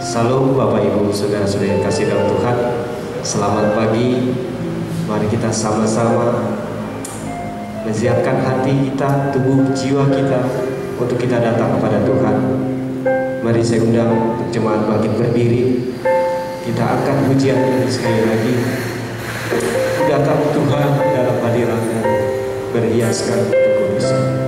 Salam Bapak Ibu saudara-saudara yang kasih dalam Tuhan. Selamat pagi. Mari kita sama-sama menyiapkan hati kita, tubuh, jiwa kita untuk kita datang kepada Tuhan. Mari saya undang untuk jemaat bangkit berdiri. Kita angkat pujian ini sekali lagi. Datang Tuhan dalam hadirat-Nya, berhiaskan kekudusan.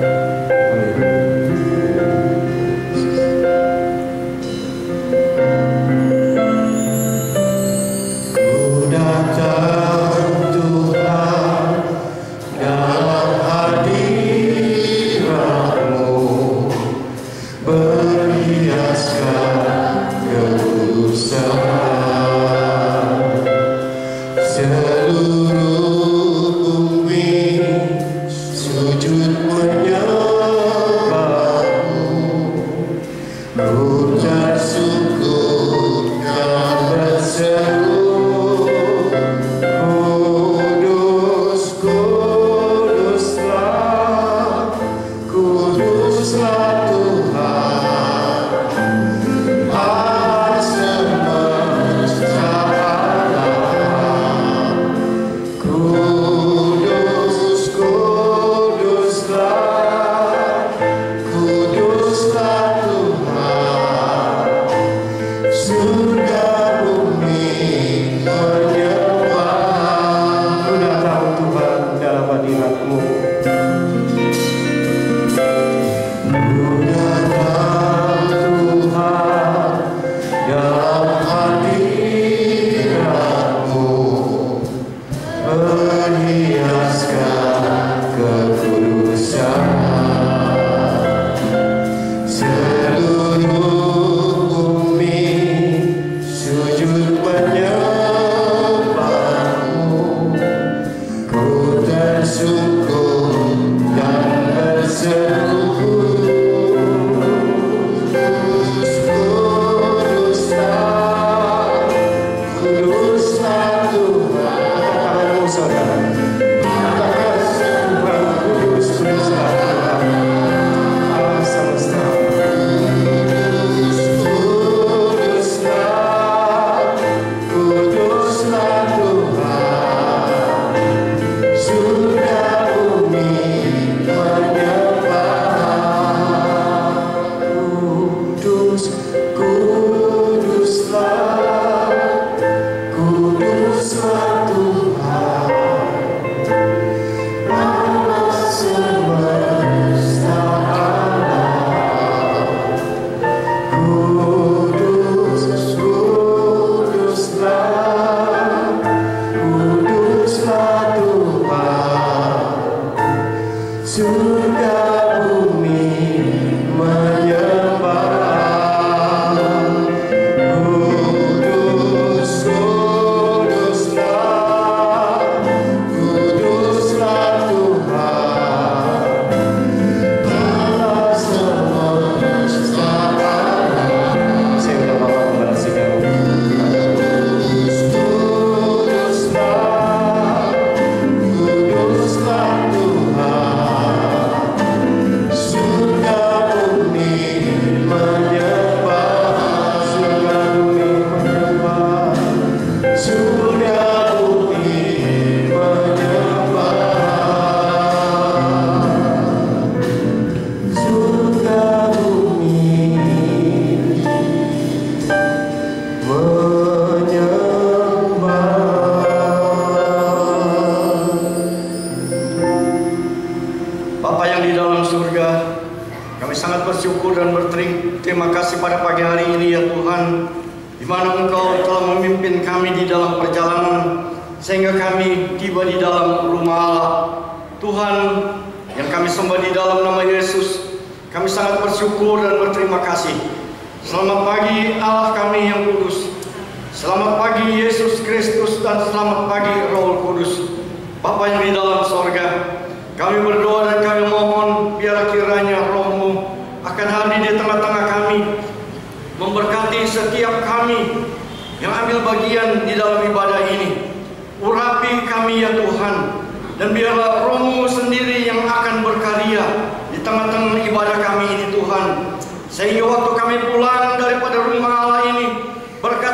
Dan biarlah Roh-Mu sendiri yang akan berkarya di tengah-tengah ibadah kami ini Tuhan. Sehingga waktu kami pulang daripada rumah Allah ini,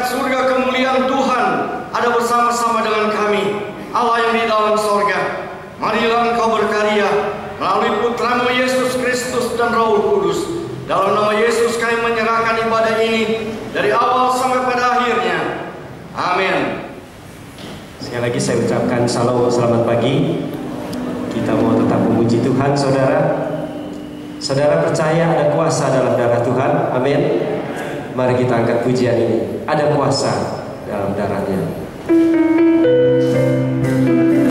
melihat surga kemuliaan Tuhan ada bersama-sama dengan kami, Allah yang di dalam sorga. Marilah Engkau berkarya melalui Putramu Yesus Kristus dan Roh Kudus. Dalam nama Yesus kami menyerahkan ibadah ini dari awal sampai pada akhirnya. Amin. Sekali lagi saya ucapkan salam, selamat pagi. Kita mau tetap memuji Tuhan, saudara. Saudara percaya ada kuasa dalam darah Tuhan? Amin. Mari kita angkat pujian ini. Ada kuasa dalam darahnya.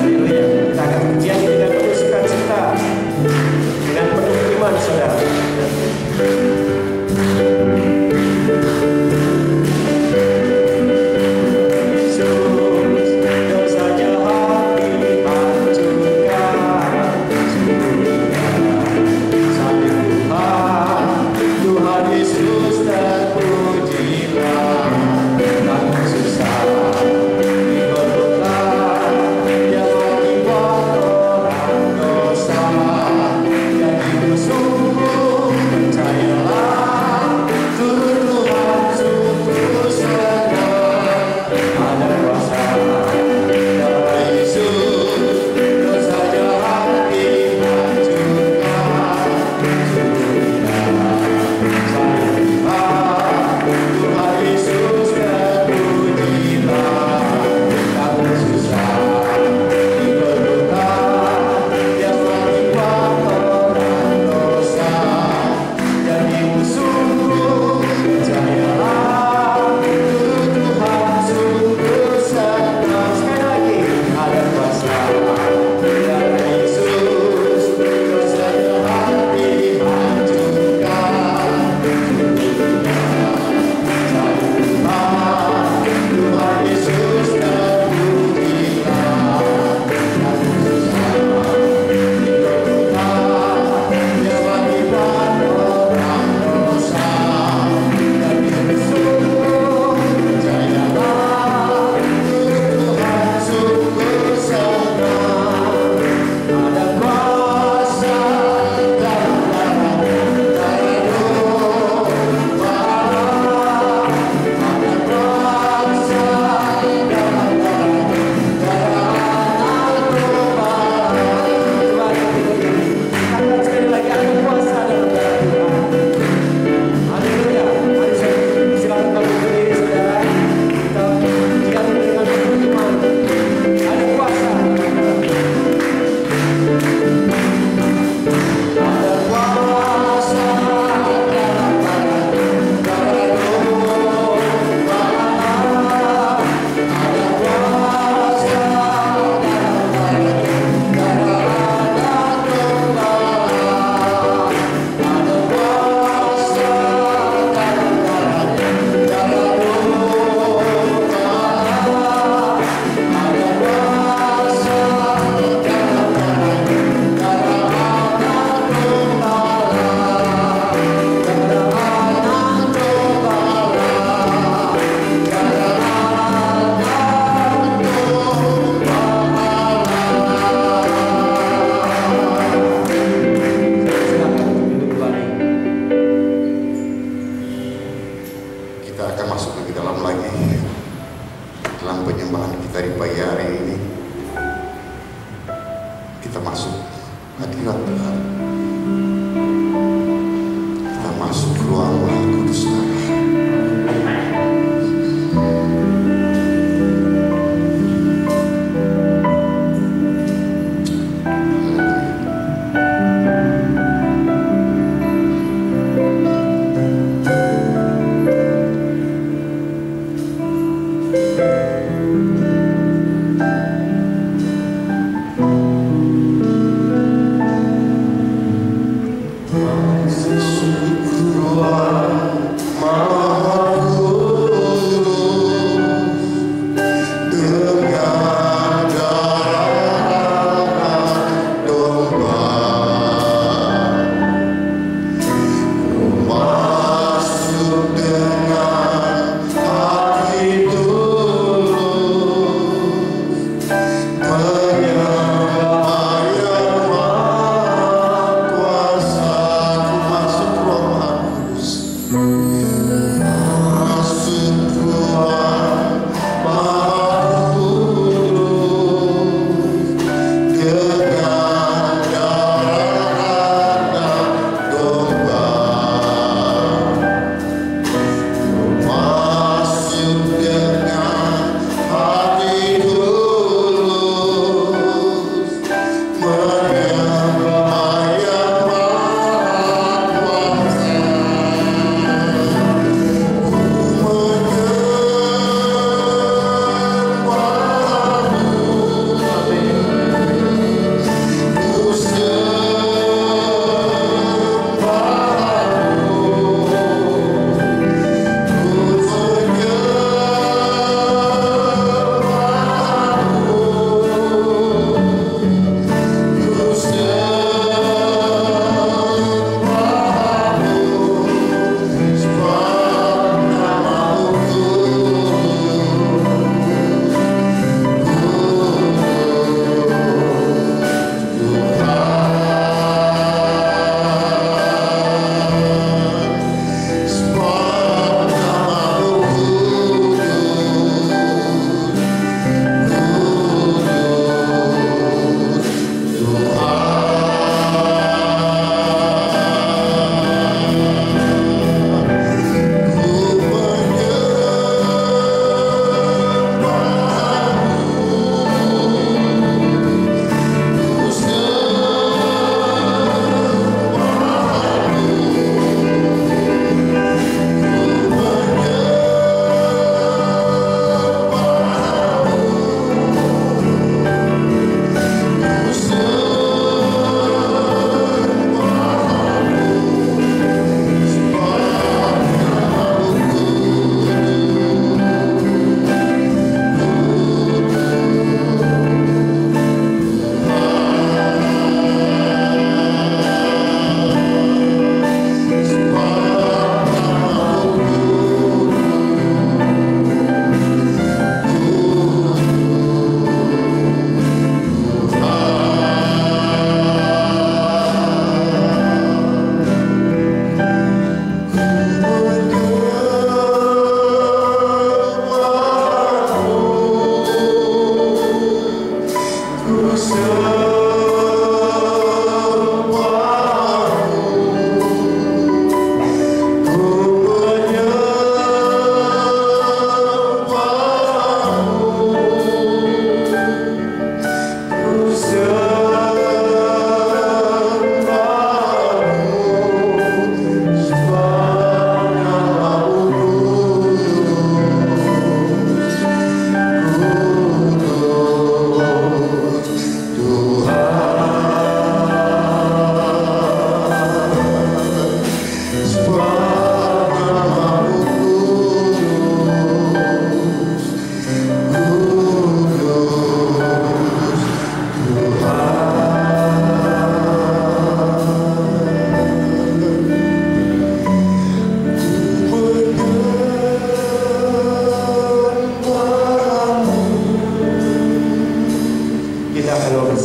Haleluya. Kita angkat pujian ini dengan penuh sukacita, dengan penuh iman, saudara. Sungguh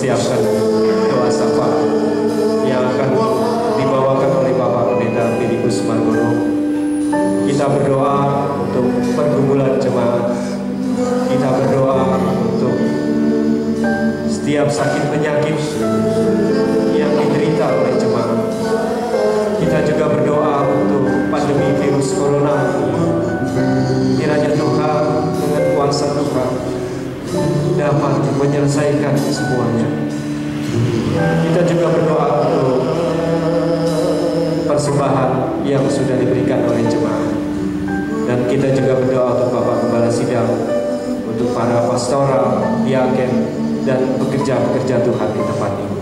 mempersiapkan doa syafaat yang akan dibawakan oleh Bapak Pendeta Filipus Margono. Kita berdoa untuk pergumulan jemaat. Kita berdoa untuk setiap sakit penyakit yang diderita oleh jemaat. Kita juga berdoa untuk pandemi virus corona. Kiranya Tuhan dengan kuasa Tuhan dapat menyelesaikan semuanya. Kita juga berdoa untuk persembahan yang sudah diberikan oleh jemaat. Dan kita juga berdoa untuk Bapak Gembala Sidang, untuk para pastoral, diaken, dan pekerja-pekerja Tuhan di tempat ini.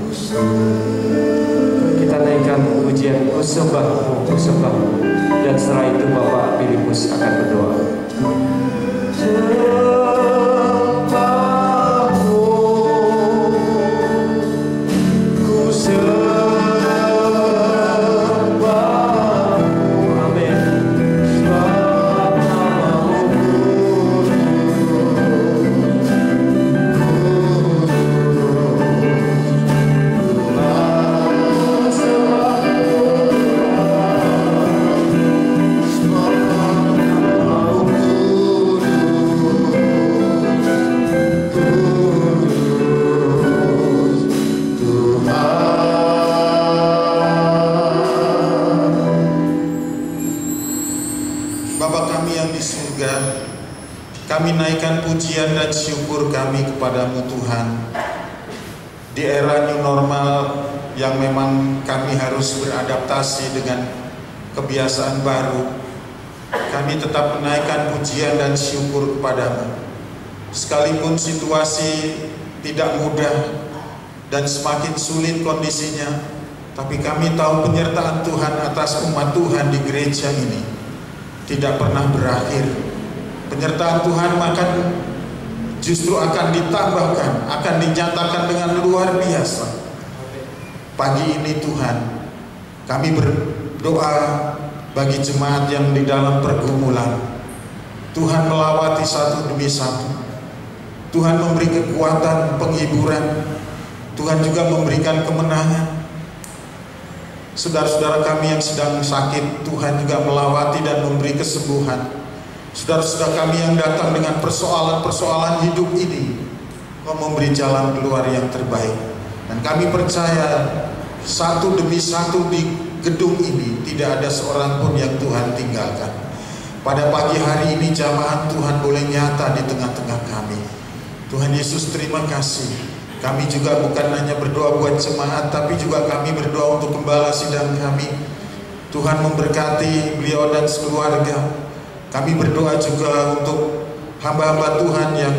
Kita naikkan pujian Kusembahmu, Kusembahmu, dan setelah itu Bapak Filipus akan berdoa. Kami naikkan pujian dan syukur kami kepadamu Tuhan. Di era new normal yang memang kami harus beradaptasi dengan kebiasaan baru, kami tetap menaikkan pujian dan syukur kepadamu. Sekalipun situasi tidak mudah dan semakin sulit kondisinya, tapi kami tahu penyertaan Tuhan atas umat Tuhan di gereja ini tidak pernah berakhir. Penyertaan Tuhan justru akan ditambahkan, akan dinyatakan dengan luar biasa. Pagi ini Tuhan, kami berdoa bagi jemaat yang di dalam pergumulan. Tuhan melawati satu demi satu. Tuhan memberi kekuatan, penghiburan. Tuhan juga memberikan kemenangan. Saudara-saudara kami yang sedang sakit, Tuhan juga melawati dan memberi kesembuhan. Saudara-saudara kami yang datang dengan persoalan-persoalan hidup ini, Kau memberi jalan keluar yang terbaik. Dan kami percaya satu demi satu di gedung ini tidak ada seorang pun yang Tuhan tinggalkan. Pada pagi hari ini jamaat Tuhan boleh nyata di tengah-tengah kami. Tuhan Yesus, terima kasih. Kami juga bukan hanya berdoa buat jemaat, tapi juga kami berdoa untuk gembala sidang kami. Tuhan memberkati beliau dan sekeluarga. Kami berdoa juga untuk hamba-hamba Tuhan yang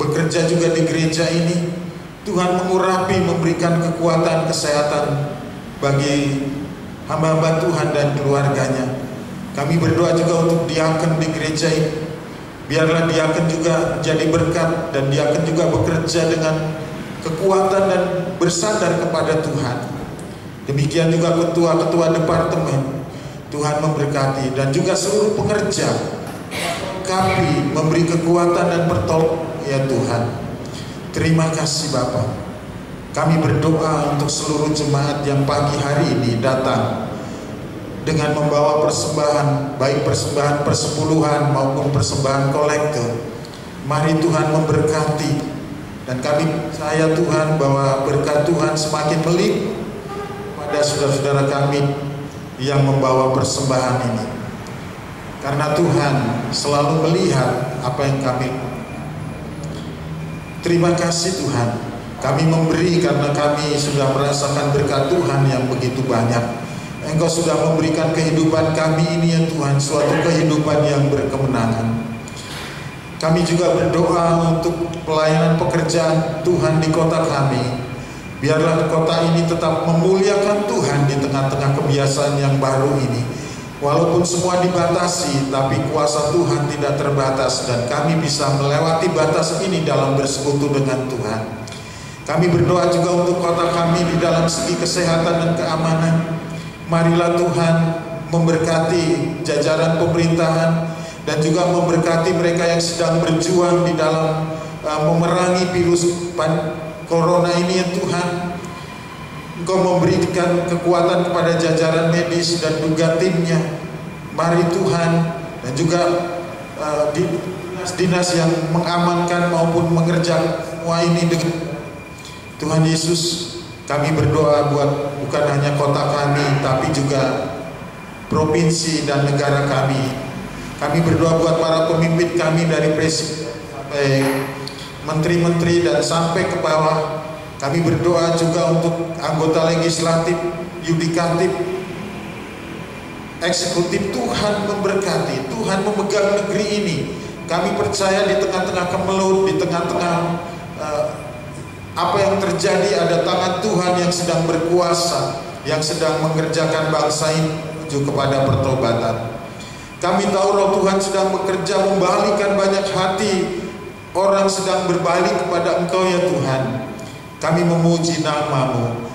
bekerja juga di gereja ini. Tuhan mengurapi, memberikan kekuatan, kesehatan bagi hamba-hamba Tuhan dan keluarganya. Kami berdoa juga untuk diaken di gereja ini. Biarlah diaken juga jadi berkat, dan diaken juga bekerja dengan kekuatan dan bersandar kepada Tuhan. Demikian juga ketua-ketua departemen. Tuhan memberkati, dan juga seluruh pengerja. Kami memberi kekuatan dan pertolongan ya Tuhan. Terima kasih Bapa. Kami berdoa untuk seluruh jemaat yang pagi hari ini datang dengan membawa persembahan, baik persembahan persepuluhan maupun persembahan kolektor. Mari Tuhan memberkati, dan kami percaya Tuhan bahwa berkat Tuhan semakin melimpah pada saudara-saudara kami yang membawa persembahan ini, karena Tuhan selalu melihat apa yang kami. Terima kasih Tuhan, kami memberi karena kami sudah merasakan berkat Tuhan yang begitu banyak. Engkau sudah memberikan kehidupan kami ini ya Tuhan, suatu kehidupan yang berkemenangan. Kami juga berdoa untuk pelayanan pekerjaan Tuhan di kota kami. Biarlah kota ini tetap memuliakan Tuhan di tengah-tengah kebiasaan yang baru ini. Walaupun semua dibatasi, tapi kuasa Tuhan tidak terbatas, dan kami bisa melewati batas ini dalam bersekutu dengan Tuhan. Kami berdoa juga untuk kota kami di dalam segi kesehatan dan keamanan. Marilah Tuhan memberkati jajaran pemerintahan, dan juga memberkati mereka yang sedang berjuang di dalam memerangi virus corona ini ya Tuhan. Engkau memberikan kekuatan kepada jajaran medis dan juga timnya. Mari Tuhan, dan juga dinas-dinas yang mengamankan maupun mengerjakan semua ini dengan Tuhan Yesus. Kami berdoa buat bukan hanya kota kami, tapi juga provinsi dan negara kami. Kami berdoa buat para pemimpin kami dari presiden sampai menteri-menteri dan sampai ke bawah. Kami berdoa juga untuk anggota legislatif, yudikatif, eksekutif. Tuhan memberkati, Tuhan memegang negeri ini. Kami percaya di tengah-tengah kemelut, di tengah-tengah apa yang terjadi, ada tangan Tuhan yang sedang berkuasa, yang sedang mengerjakan bangsa ini menuju kepada pertobatan. Kami tahu Roh Tuhan sedang bekerja membalikan banyak hati. Orang sedang berbalik kepada Engkau ya Tuhan. Kami memuji nama-Mu.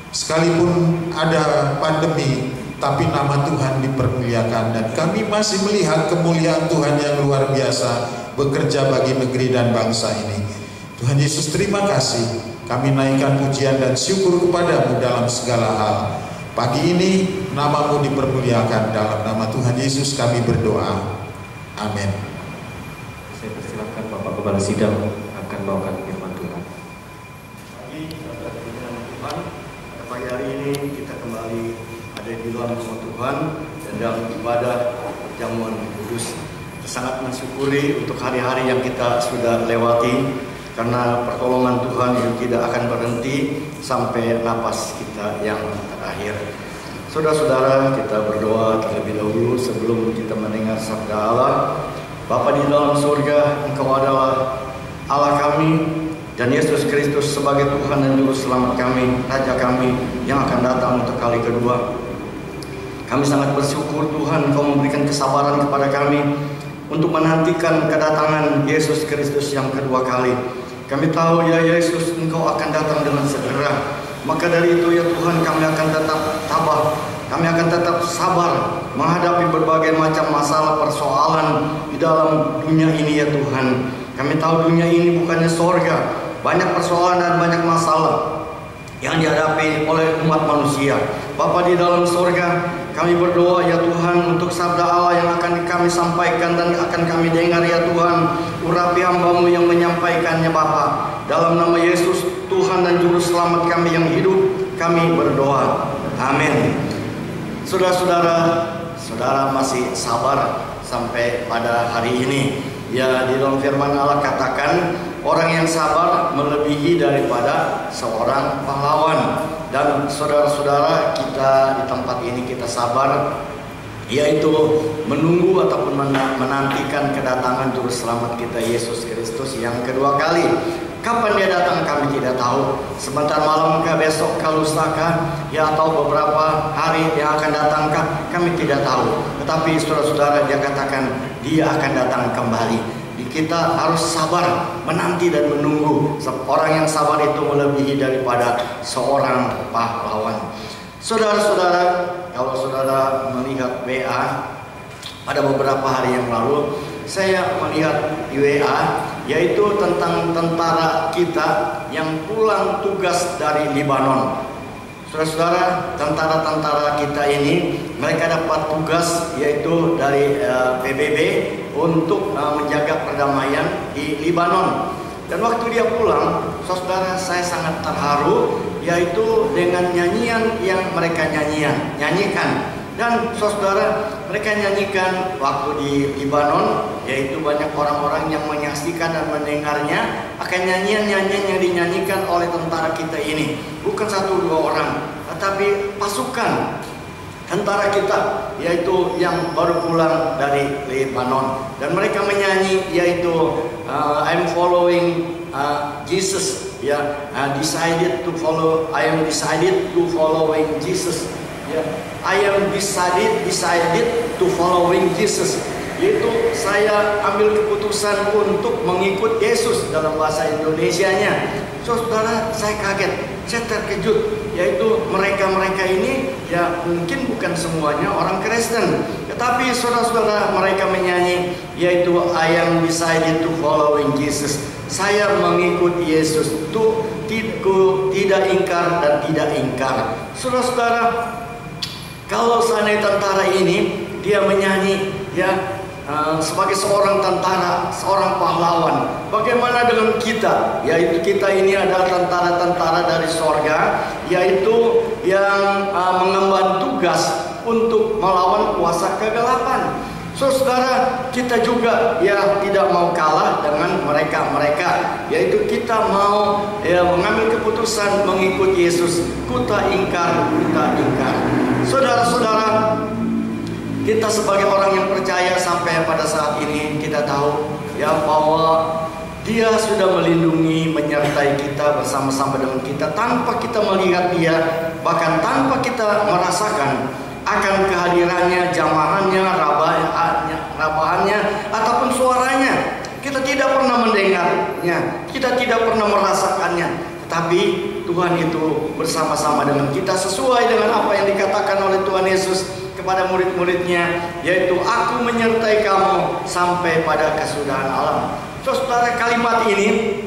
Sekalipun ada pandemi, tapi nama Tuhan dipermuliakan. Dan kami masih melihat kemuliaan Tuhan yang luar biasa bekerja bagi negeri dan bangsa ini. Tuhan Yesus, terima kasih. Kami naikkan pujian dan syukur kepada-Mu dalam segala hal. Pagi ini nama-Mu dipermuliakan. Dalam nama Tuhan Yesus kami berdoa. Amin. Saya persilakan Bapak Kepala Sidang akan membawakan firman Tuhan. Pagi hari ini kita kembali ada di dalam rumah Tuhan dan dalam ibadah jamuan kudus. Kita sangat mensyukuri untuk hari-hari yang kita sudah lewati, karena pertolongan Tuhan itu tidak akan berhenti sampai napas kita yang terakhir. Saudara-saudara, kita berdoa terlebih dahulu sebelum kita mendengar sabda Allah. Bapa di dalam surga, Engkau adalah Allah kami, dan Yesus Kristus sebagai Tuhan dan Juru Selamat kami, Raja kami yang akan datang untuk kali kedua. Kami sangat bersyukur Tuhan, Engkau memberikan kesabaran kepada kami untuk menantikan kedatangan Yesus Kristus yang kedua kali. Kami tahu ya Yesus, Engkau akan datang dengan segera. Maka dari itu ya Tuhan, kami akan tetap tabah, kami akan tetap sabar menghadapi berbagai macam masalah persoalan di dalam dunia ini ya Tuhan. Kami tahu dunia ini bukannya sorga, banyak persoalan dan banyak masalah yang dihadapi oleh umat manusia. Bapa di dalam sorga, kami berdoa ya Tuhan untuk sabda Allah yang akan kami sampaikan dan akan kami dengar ya Tuhan. Urapi hamba-Mu yang menyampaikannya Bapa. Dalam nama Yesus, Tuhan dan Juru Selamat kami yang hidup, kami berdoa. Amin. Saudara-saudara, saudara masih sabar sampai pada hari ini. Ya, di dalam firman Allah katakan, orang yang sabar melebihi daripada seorang pahlawan. Dan saudara-saudara, kita di tempat ini kita sabar, yaitu menunggu ataupun menantikan kedatangan Juru Selamat kita Yesus Kristus yang kedua kali. Kapan Dia datang kami tidak tahu. Sebentar malam kah, besok kah, lusa kah, ya atau beberapa hari yang akan datangkah, kami tidak tahu. Tetapi saudara-saudara, Dia katakan Dia akan datang kembali. Kita harus sabar menanti dan menunggu. Orang yang sabar itu melebihi daripada seorang pahlawan. Saudara-saudara, kalau saudara melihat WA pada beberapa hari yang lalu, saya melihat di WA, yaitu tentang tentara kita yang pulang tugas dari Libanon. Saudara-saudara, tentara-tentara kita ini, mereka dapat tugas yaitu dari PBB untuk menjaga perdamaian di Libanon. Dan waktu dia pulang, saudara, saya sangat terharu, yaitu dengan nyanyian yang mereka nyanyikan. Dan saudara, mereka nyanyikan waktu di Libanon, yaitu banyak orang-orang yang menyaksikan dan mendengarnya akan nyanyian-nyanyian yang dinyanyikan oleh tentara kita ini. Bukan 1-2 orang, tetapi pasukan tentara kita, yaitu yang baru pulang dari Lebanon. Dan mereka menyanyi, yaitu I'm following Jesus, ya, I am decided to following Jesus, ya, I am decided to following Jesus, yaitu saya ambil keputusan untuk mengikut Yesus dalam bahasa Indonesianya. Saudara, saya kaget, saya terkejut, yaitu mereka ini ya mungkin bukan semuanya orang Kristen, Tetapi saudara-saudara, mereka menyanyi, yaitu I am decided to following Jesus. Saya mengikut Yesus, tidak ingkar dan tidak ingkar. Saudara-saudara, kalau seandainya tentara ini dia menyanyi, ya, sebagai seorang tentara, seorang pahlawan, bagaimana dengan kita? Yaitu kita ini adalah tentara-tentara dari sorga, yaitu yang mengemban tugas untuk melawan kuasa kegelapan. Saudara, kita juga ya tidak mau kalah dengan mereka, yaitu kita mau ya mengambil keputusan mengikut Yesus. Kita ingkar. Saudara-saudara, kita sebagai orang yang percaya sampai pada saat ini kita tahu ya bahwa Dia sudah melindungi, menyertai kita, bersama-sama dengan kita tanpa kita melihat Dia, bahkan tanpa kita merasakan akan kehadirannya, jamahannya, rabahannya, ataupun suaranya. Kita tidak pernah mendengarnya, kita tidak pernah merasakannya. Tetapi Tuhan itu bersama-sama dengan kita sesuai dengan apa yang dikatakan oleh Tuhan Yesus kepada murid-muridnya, yaitu aku menyertai kamu sampai pada kesudahan alam. Saudara, kalimat ini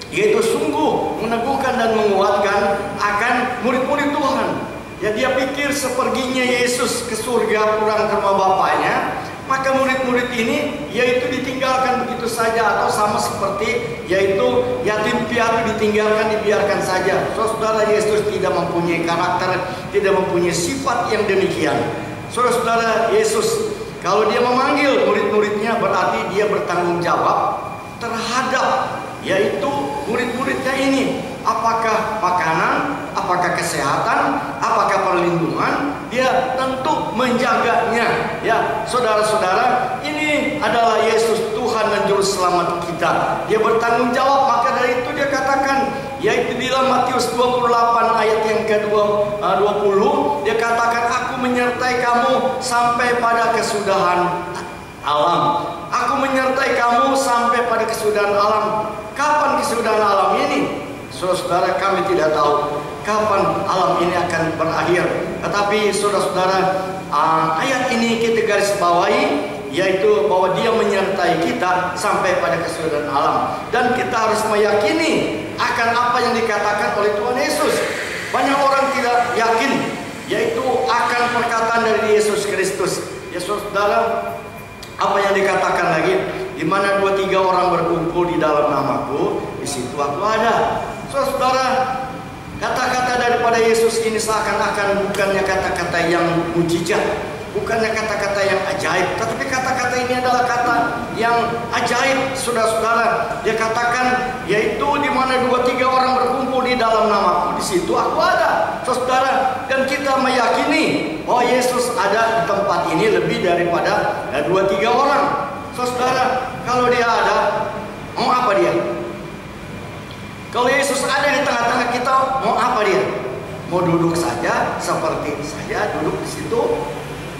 yaitu sungguh meneguhkan dan menguatkan akan murid-murid Tuhan. Ya, dia pikir seperginya Yesus ke surga pulang ke rumah Bapaknya, maka murid-murid ini yaitu ditinggalkan begitu saja, atau sama seperti yaitu yatim piatu ditinggalkan, dibiarkan saja. Saudara, Yesus tidak mempunyai karakter, tidak mempunyai sifat yang demikian. Saudara, Yesus kalau dia memanggil murid-muridnya berarti dia bertanggung jawab terhadap yaitu murid-muridnya ini. Apakah makanan, apakah kesehatan, apakah perlindungan, dia tentu menjaganya. Ya, saudara-saudara, ini adalah Yesus, Tuhan dan Juru Selamat kita. Dia bertanggung jawab, maka dari itu dia katakan, yaitu di dalam Matius 28 ayat yang ke-20, dia katakan, aku menyertai kamu sampai pada kesudahan alam. Aku menyertai kamu sampai pada kesudahan alam. Kapan kesudahan alam ini? Saudara, kami tidak tahu kapan alam ini akan berakhir. Tetapi saudara-saudara, ayat ini kita garis bawahi, yaitu bahwa Dia menyertai kita sampai pada kesudahan alam. Dan kita harus meyakini akan apa yang dikatakan oleh Tuhan Yesus. Banyak orang tidak yakin, yaitu akan perkataan dari Yesus Kristus. Ya saudara, apa yang dikatakan lagi, di mana 2-3 orang berkumpul di dalam namaku, di situ aku ada. Saudara, kata-kata daripada Yesus ini seakan-akan bukannya kata-kata yang mujizat, bukannya kata-kata yang ajaib, tetapi kata-kata ini adalah kata yang ajaib. Saudara-saudara, dia katakan, yaitu di mana 2-3 orang berkumpul di dalam namaku, di situ aku ada. Saudara, dan kita meyakini bahwa Yesus ada di tempat ini lebih daripada 2-3 orang. Saudara, kalau Dia ada, mau apa Dia? Kalau Yesus ada di tengah-tengah kita, mau apa Dia? Mau duduk saja seperti saya duduk di situ,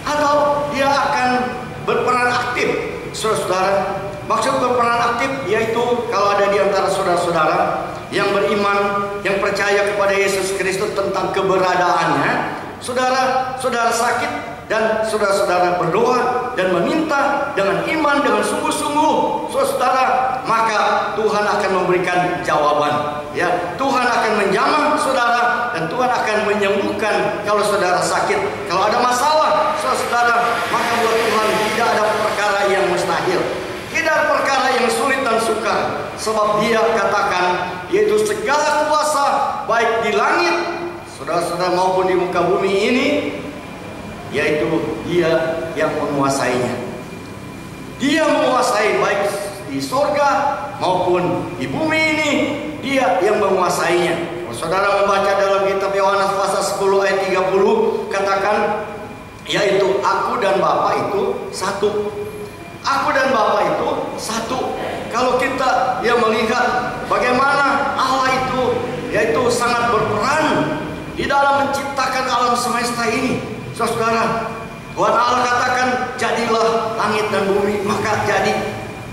atau Dia akan berperan aktif? Saudara, maksud berperan aktif yaitu kalau ada di antara saudara-saudara yang beriman, yang percaya kepada Yesus Kristus tentang keberadaannya, saudara sakit dan saudara-saudara berdoa dan meminta dengan iman, dengan sungguh-sungguh, saudara, maka Tuhan akan memberikan jawaban. Ya, Tuhan akan menjamah saudara, dan Tuhan akan menyembuhkan kalau saudara sakit. Kalau ada masalah, saudara, maka buat Tuhan tidak ada perkara yang mustahil, tidak ada perkara yang sulit dan sukar. Sebab Dia katakan, yaitu segala kuasa baik di langit, saudara-saudara, maupun di muka bumi ini, yaitu Dia yang menguasainya. Dia menguasai baik di sorga maupun di bumi ini, Dia yang menguasainya. Saudara membaca dalam kitab Yohanes pasal 10 ayat 30, katakan, yaitu aku dan Bapa itu satu. Aku dan Bapa itu satu. Kalau kita melihat bagaimana Allah itu yaitu sangat berperan di dalam menciptakan alam semesta ini, saudara, Tuhan Allah katakan, jadilah langit dan bumi, maka jadi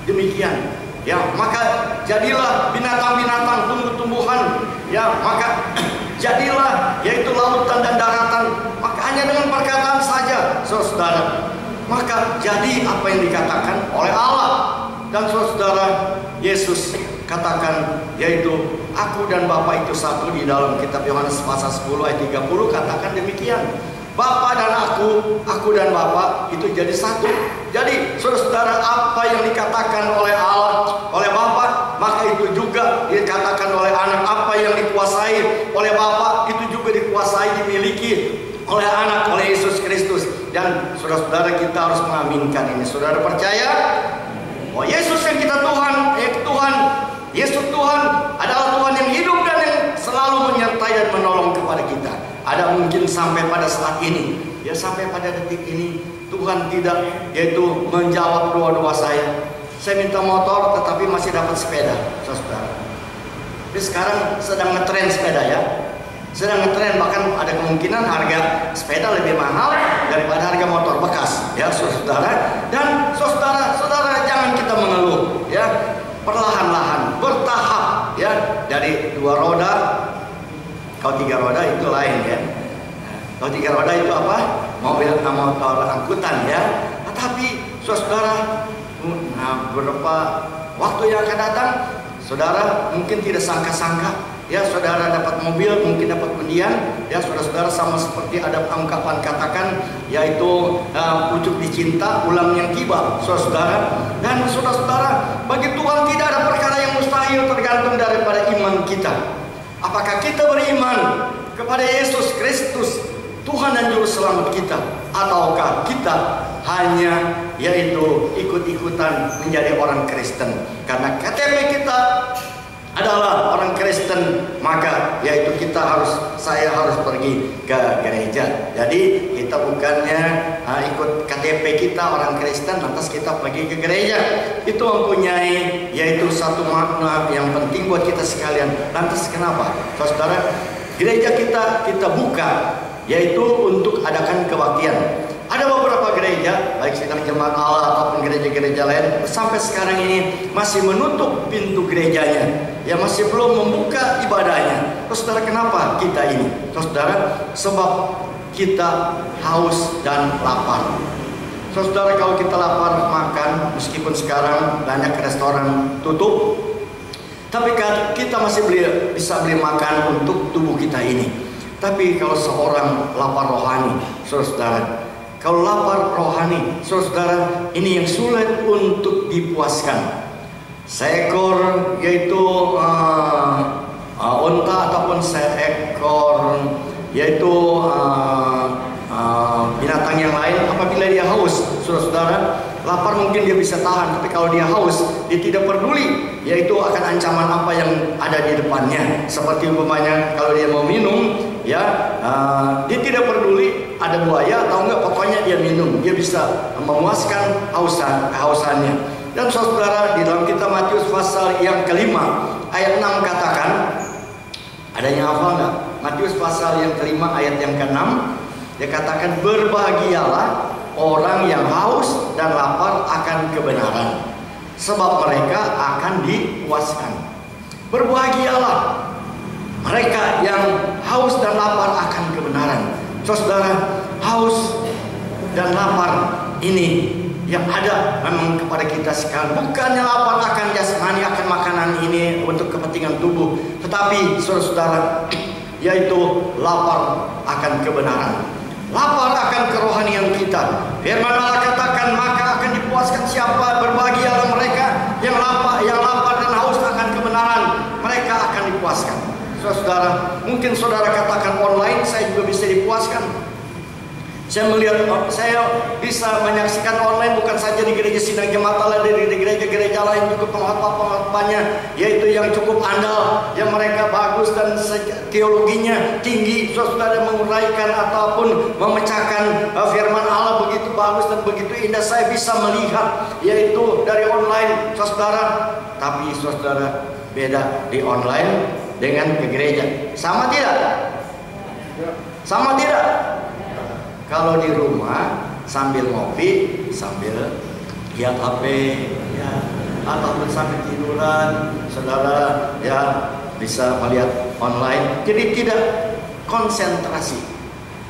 demikian. Ya, maka jadilah binatang-binatang, tumbuh-tumbuhan, ya, maka jadilah yaitu lautan dan daratan. Maka hanya dengan perkataan saja, saudara, maka jadi apa yang dikatakan oleh Allah. Dan saudara, Yesus katakan, yaitu aku dan Bapa itu satu. Di dalam kitab Yohanes pasal 10 ayat 30 katakan demikian. Bapa dan aku dan Bapa itu jadi satu. Jadi saudara, apa yang dikatakan oleh Allah, oleh Bapa, maka itu juga dikatakan oleh anak. Apa yang dikuasai oleh Bapa itu juga dikuasai, dimiliki oleh anak, oleh Yesus Kristus. Dan saudara-saudara, kita harus mengaminkan ini. Saudara percaya? Oh, Yesus yang kita Tuhan, Yesus Tuhan adalah Tuhan yang hidup dan yang selalu menyertai dan menolong kepada kita. Ada mungkin sampai pada saat ini, ya sampai pada detik ini, Tuhan tidak yaitu menjawab doa-doa saya. Saya minta motor tetapi masih dapat sepeda, saudara. Tapi sekarang sedang ngetren sepeda ya. Sedang ngetren, bahkan ada kemungkinan harga sepeda lebih mahal daripada harga motor bekas, ya saudara. Dan saudara jangan kita mengeluh, ya. Perlahan-lahan, bertahap, ya, dari 2 roda. Kalau 3 roda itu lain, ya. Kalau 3 roda itu apa? Mobil motor angkutan, ya. Tetapi saudara, beberapa waktu yang akan datang, saudara mungkin tidak sangka-sangka, ya, saudara dapat mobil, mungkin dapat undian, ya, saudara sama seperti ada ungkapan katakan, yaitu pucuk dicinta, ulang yang tiba, saudara. Dan saudara, bagi Tuhan tidak ada perkara yang mustahil, tergantung daripada iman kita. Apakah kita beriman kepada Yesus Kristus, Tuhan dan Juru Selamat kita, ataukah kita hanya yaitu ikut-ikutan menjadi orang Kristen? Karena KTP kita adalah orang Kristen, maka yaitu saya harus pergi ke gereja. Jadi kita bukannya ikut KTP kita orang Kristen lantas kita pergi ke gereja. Itu mempunyai yaitu satu makna yang penting buat kita sekalian. Lantas kenapa? Saudara, gereja kita buka yaitu untuk adakan kebaktian. Ada beberapa gereja, baik sidang jemaat Allah ataupun gereja-gereja lain, sampai sekarang ini masih menutup pintu gerejanya, ya, masih belum membuka ibadahnya. Saudara, kenapa kita ini? Saudara, sebab kita haus dan lapar. Saudara, kalau kita lapar makan, meskipun sekarang banyak restoran tutup, tapi kita masih bisa beli makan untuk tubuh kita ini. Tapi kalau seorang lapar rohani, saudara, kalau lapar rohani, saudara, ini yang sulit untuk dipuaskan. Seekor yaitu unta ataupun seekor yaitu binatang yang lain, apabila dia haus, saudara, lapar mungkin dia bisa tahan, tapi kalau dia haus, dia tidak peduli, yaitu akan ancaman apa yang ada di depannya. Seperti umpamanya kalau dia mau minum, ya, dia tidak peduli ada buaya atau enggak, pokoknya dia minum, dia bisa memuaskan kehausannya. Dan saudara, di dalam kitab Matius pasal yang kelima ayat 6 katakan, adanya hafal enggak? Matius pasal yang kelima ayat yang ke-6, dia katakan, berbahagialah orang yang haus dan lapar akan kebenaran, sebab mereka akan dipuaskan. Berbahagialah mereka yang haus dan lapar akan kebenaran. Saudara, haus dan lapar ini yang ada memang kepada kita sekarang, bukannya lapar akan jasmani, akan makanan ini untuk kepentingan tubuh, tetapi saudara, yaitu lapar akan kebenaran, lapar akan kerohanian kita. Firman Allah katakan, maka akan dipuaskan siapa? Berbahagialah mereka yang lapar dan haus akan kebenaran, mereka akan dipuaskan. Saudara, mungkin saudara katakan online, saya juga bisa dipuaskan. Saya bisa menyaksikan online bukan saja di gereja sidang jemaat Allah, di gereja-gereja lain juga pengkhotbah-pengkhotbahnya, yaitu yang cukup andal, yang mereka bagus dan teologinya tinggi, saudara, menguraikan ataupun memecahkan firman Allah begitu bagus dan begitu indah. Saya bisa melihat yaitu dari online, saudara. Tapi saudara, beda di online dengan ke gereja. Sama tidak? Sama tidak? Kalau di rumah sambil ngopi, sambil lihat HP, ya, ataupun sambil tiduran, saudara, ya, bisa melihat online. Jadi tidak konsentrasi,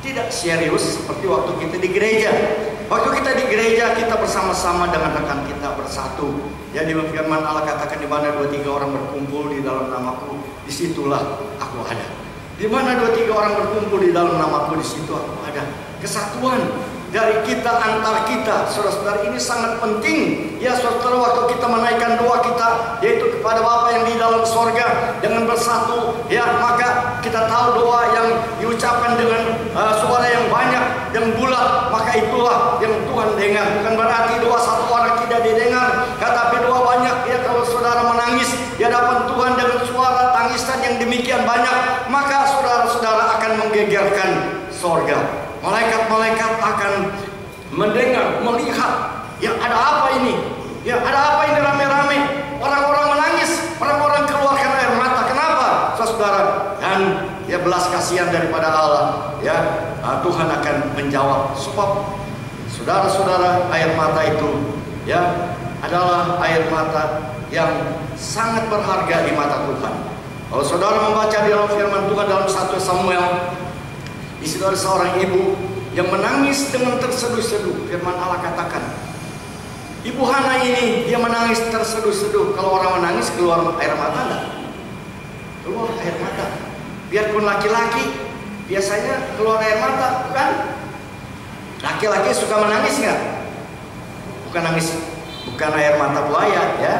tidak serius seperti waktu kita di gereja. Waktu kita di gereja, kita bersama-sama dengan rekan kita bersatu. Ya, di firman Allah katakan, di mana 2-3 orang berkumpul di dalam namaku, disitulah aku ada. Di mana 2-3 orang berkumpul di dalam namaku, di situ aku ada. Kesatuan dari kita antar kita, saudara-saudara, ini sangat penting. Ya saudara, waktu kita menaikkan doa kita, yaitu kepada Bapa yang di dalam sorga, dengan bersatu, ya maka kita tahu doa yang diucapkan dengan suara yang banyak dan bulat, maka itulah yang Tuhan dengar. Bukan berarti doa satu orang tidak didengar, tetapi doa banyak. Ya, kalau saudara menangis di hadapan Tuhan dengan suara tangisan yang demikian banyak, maka saudara-saudara akan menggegerkan sorga. Malaikat-malaikat akan mendengar, melihat, ya ada apa ini? Ya ada apa ini rame-rame? Orang-orang menangis, orang-orang keluarkan air mata. Kenapa, saudara? Dan ya belas kasihan daripada Allah. Ya, Tuhan akan menjawab. Sebab saudara-saudara, air mata itu ya adalah air mata yang sangat berharga di mata Tuhan. Kalau saudara membaca di dalam firman Tuhan dalam 1 Samuel, di situ ada seorang ibu yang menangis dengan terseduh-seduh. Firman Allah katakan, Ibu Hana ini dia menangis terseduh-seduh. Kalau orang menangis keluar air mata enggak? Keluar air mata. Biarpun laki-laki biasanya keluar air mata, bukan? Laki-laki suka menangis enggak? Bukan nangis, bukan air mata buaya ya.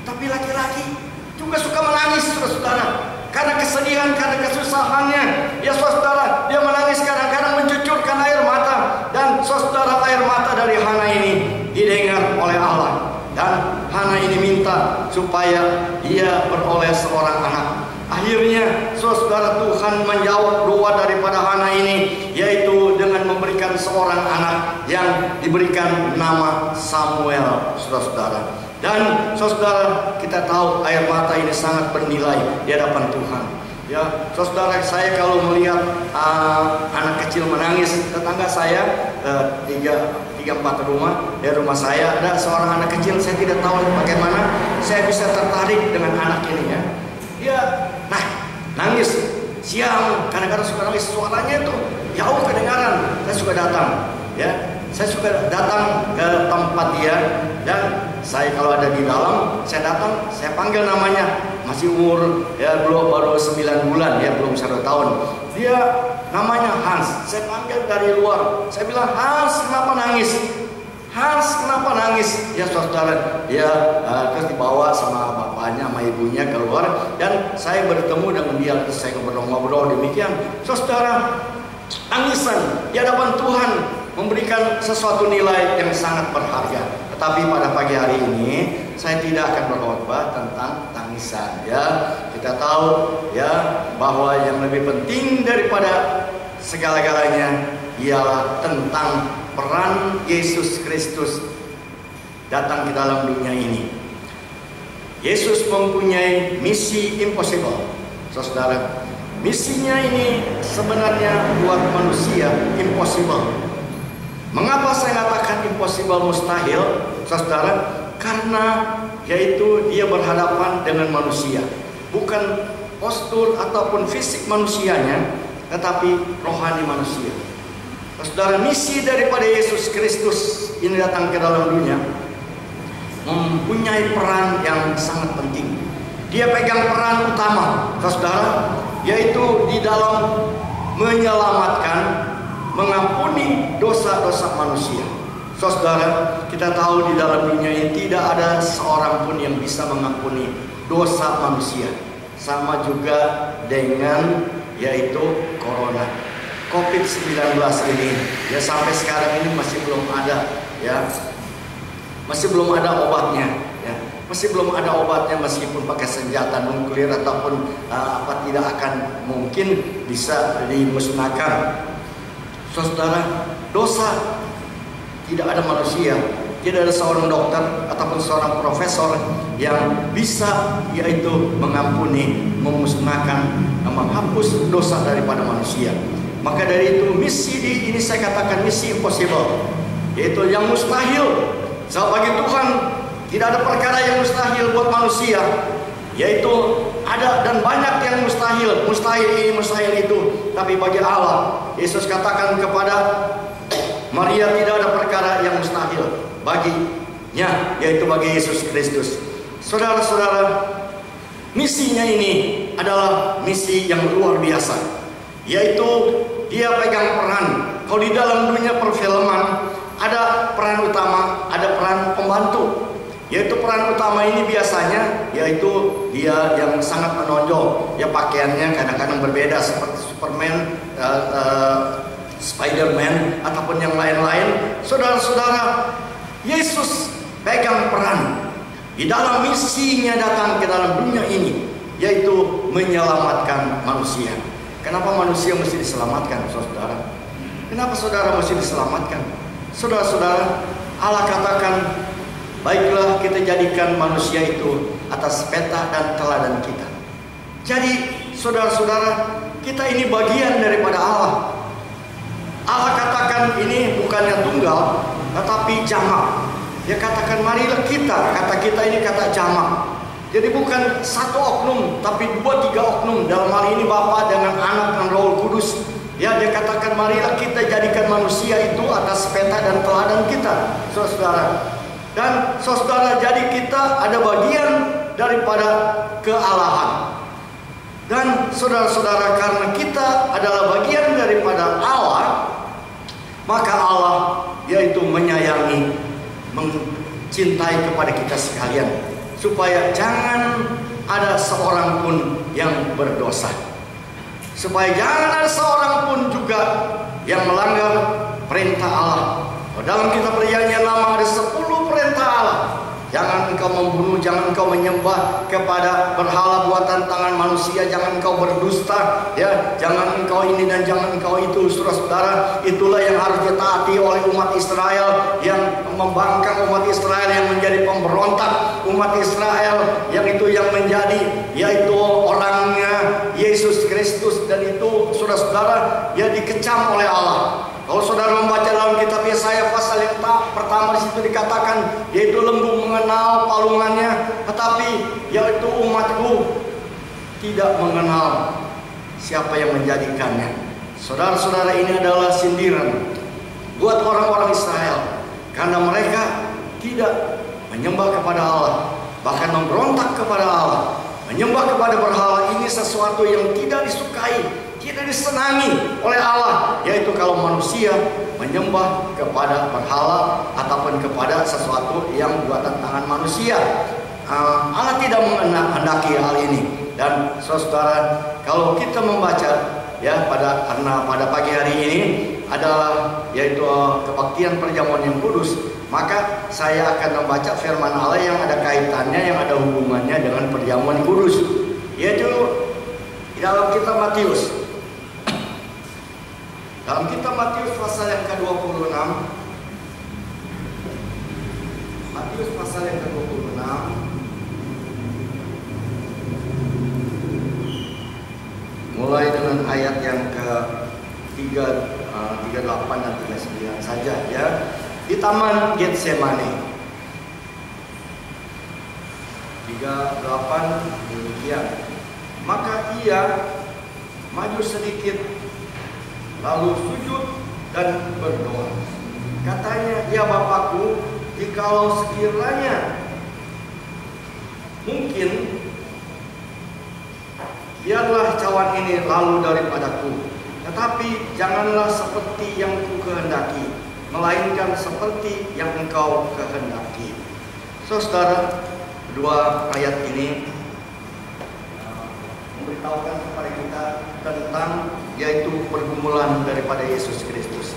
Tapi laki-laki juga suka menangis, saudara. Karena kesedihan, karena kesusahannya. Ya saudara, dia menangis kadang-kadang mencucurkan air mata. Dan saudara, air mata dari Hana ini didengar oleh Allah. Dan Hana ini minta supaya dia beroleh seorang anak. Akhirnya saudara, Tuhan menjawab doa daripada Hana ini, yaitu dengan memberikan seorang anak yang diberikan nama Samuel, saudara-saudara. Dan saudara, kita tahu air mata ini sangat bernilai di hadapan Tuhan. Ya, saudara, saya kalau melihat anak kecil menangis, tetangga saya 3-4 rumah dari rumah saya ada seorang anak kecil. Saya tidak tahu bagaimana saya bisa tertarik dengan anak ini ya. Dia nangis siang, kadang-kadang suka nangis, suaranya itu jauh kedengaran. Saya suka datang, ya. Saya suka datang ke tempat dia, dan saya kalau ada di dalam, saya datang, saya panggil namanya. Masih umur ya baru 9 bulan ya, belum 1 tahun. Dia namanya Hans. Saya panggil dari luar. Saya bilang, Hans, kenapa nangis? Hans, kenapa nangis? Ya saudara, ya terus dibawa sama bapaknya, sama ibunya keluar, dan saya bertemu dengan dia. Terus saya ngobrol-ngobrol demikian. Saudara, tangisan di hadapan Tuhan memberikan sesuatu nilai yang sangat berharga. Tetapi pada pagi hari ini saya tidak akan berkhotbah tentang tangisan ya. Kita tahu ya bahwa yang lebih penting daripada segala-galanya ialah tentang peran Yesus Kristus datang ke dalam dunia ini. Yesus mempunyai misi impossible. Saudara, misinya ini sebenarnya buat manusia impossible. Mengapa saya katakan impossible, mustahil, saudara? Karena yaitu dia berhadapan dengan manusia, bukan postur ataupun fisik manusianya, tetapi rohani manusia. Saudara, misi daripada Yesus Kristus ini datang ke dalam dunia mempunyai peran yang sangat penting. Dia pegang peran utama, saudara, yaitu di dalam menyelamatkan, mengampuni dosa-dosa manusia. Saudara, kita tahu di dalam dunia ini tidak ada seorang pun yang bisa mengampuni dosa manusia. Sama juga dengan yaitu corona, COVID-19 ini. Ya sampai sekarang ini masih belum ada ya. Masih belum ada obatnya ya. Masih belum ada obatnya, meskipun pakai senjata nuklir ataupun tidak akan mungkin bisa dimusnahkan. Saudara, dosa tidak ada manusia, tidak ada seorang dokter ataupun seorang profesor yang bisa yaitu mengampuni, memusnahkan, menghapus dosa daripada manusia. Maka dari itu misi ini saya katakan misi impossible, yaitu yang mustahil. Sebab bagi Tuhan tidak ada perkara yang mustahil buat manusia, yaitu ada dan banyak yang mustahil, mustahil ini, mustahil itu. Tapi bagi Allah, Yesus katakan kepada Maria tidak ada perkara yang mustahil baginya, yaitu bagi Yesus Kristus. Saudara-saudara, misinya ini adalah misi yang luar biasa, yaitu dia pegang peran. Kalau di dalam dunia perfilman ada peran utama, ada peran pembantu. Yaitu peran utama ini biasanya yaitu dia yang sangat menonjol. Ya, pakaiannya kadang-kadang berbeda seperti Superman, Spider-Man ataupun yang lain-lain. Saudara-saudara, Yesus pegang peran di dalam misinya datang ke dalam dunia ini, yaitu menyelamatkan manusia. Kenapa manusia mesti diselamatkan, saudara? Kenapa saudara mesti diselamatkan? Saudara-saudara, Allah katakan, baiklah kita jadikan manusia itu atas peta dan teladan kita. Jadi saudara-saudara, kita ini bagian daripada Allah. Allah katakan ini bukannya tunggal, tetapi jamak. Dia katakan marilah kita, kata kita ini kata jamak. Jadi bukan satu oknum, tapi 2-3 oknum. Dalam hal ini Bapa dengan Anak dan Roh Kudus. Ya, dia katakan marilah kita jadikan manusia itu atas peta dan teladan kita, saudara. Dan saudara, jadi kita ada bagian daripada kealahan. Dan saudara-saudara, karena kita adalah bagian daripada Allah, maka Allah yaitu menyayangi, mencintai kepada kita sekalian, supaya jangan ada seorang pun yang berdosa, supaya jangan ada seorang pun juga yang melanggar perintah Allah. Dalam kitab Perjanjian Lama ada 10 perintah Allah. Jangan engkau membunuh, jangan engkau menyembah kepada berhala buatan tangan manusia, jangan engkau berdusta, ya, jangan engkau ini dan jangan engkau itu. Saudara-saudara, itulah yang harus ditaati oleh umat Israel yang membangkang umat Israel, yang menjadi pemberontak umat Israel, yang itu yang menjadi yaitu orangnya Yesus Kristus, dan itu saudara-saudara ya dikecam oleh Allah. Kalau saudara membaca dalam kitab Yesaya pasal yang pertama, di situ dikatakan yaitu lembu mengenal palungannya, tetapi yaitu umatku tidak mengenal siapa yang menjadikannya. Saudara-saudara, ini adalah sindiran buat orang-orang Israel karena mereka tidak menyembah kepada Allah, bahkan memberontak kepada Allah. Menyembah kepada berhala ini sesuatu yang tidak disukai, tidak disenangi oleh Allah, yaitu kalau manusia menyembah kepada berhala ataupun kepada sesuatu yang buatan tangan manusia. Allah tidak menghendaki hal ini. Dan saudara, kalau kita membaca ya karena pada pagi hari ini adalah yaitu kebaktian perjamuan yang kudus, maka saya akan membaca firman Allah yang ada kaitannya, yang ada hubungannya dengan perjamuan kudus, yaitu di dalam kitab Matius. Dalam kitab Matius pasal yang ke-26, Matius pasal yang ke-26, mulai dengan ayat yang ke-38 dan 39 saja ya. Di Taman Getsemane 38 demikian. Maka ia maju sedikit, lalu sujud dan berdoa. Katanya, ya Bapakku, jikalau sekiranya mungkin, biarlah cawan ini lalu daripadaku, tetapi janganlah seperti yang ku kehendaki, melainkan seperti yang engkau kehendaki. Saudara, kedua ayat ini memberitahukan kepada kita tentang yaitu pergumulan daripada Yesus Kristus.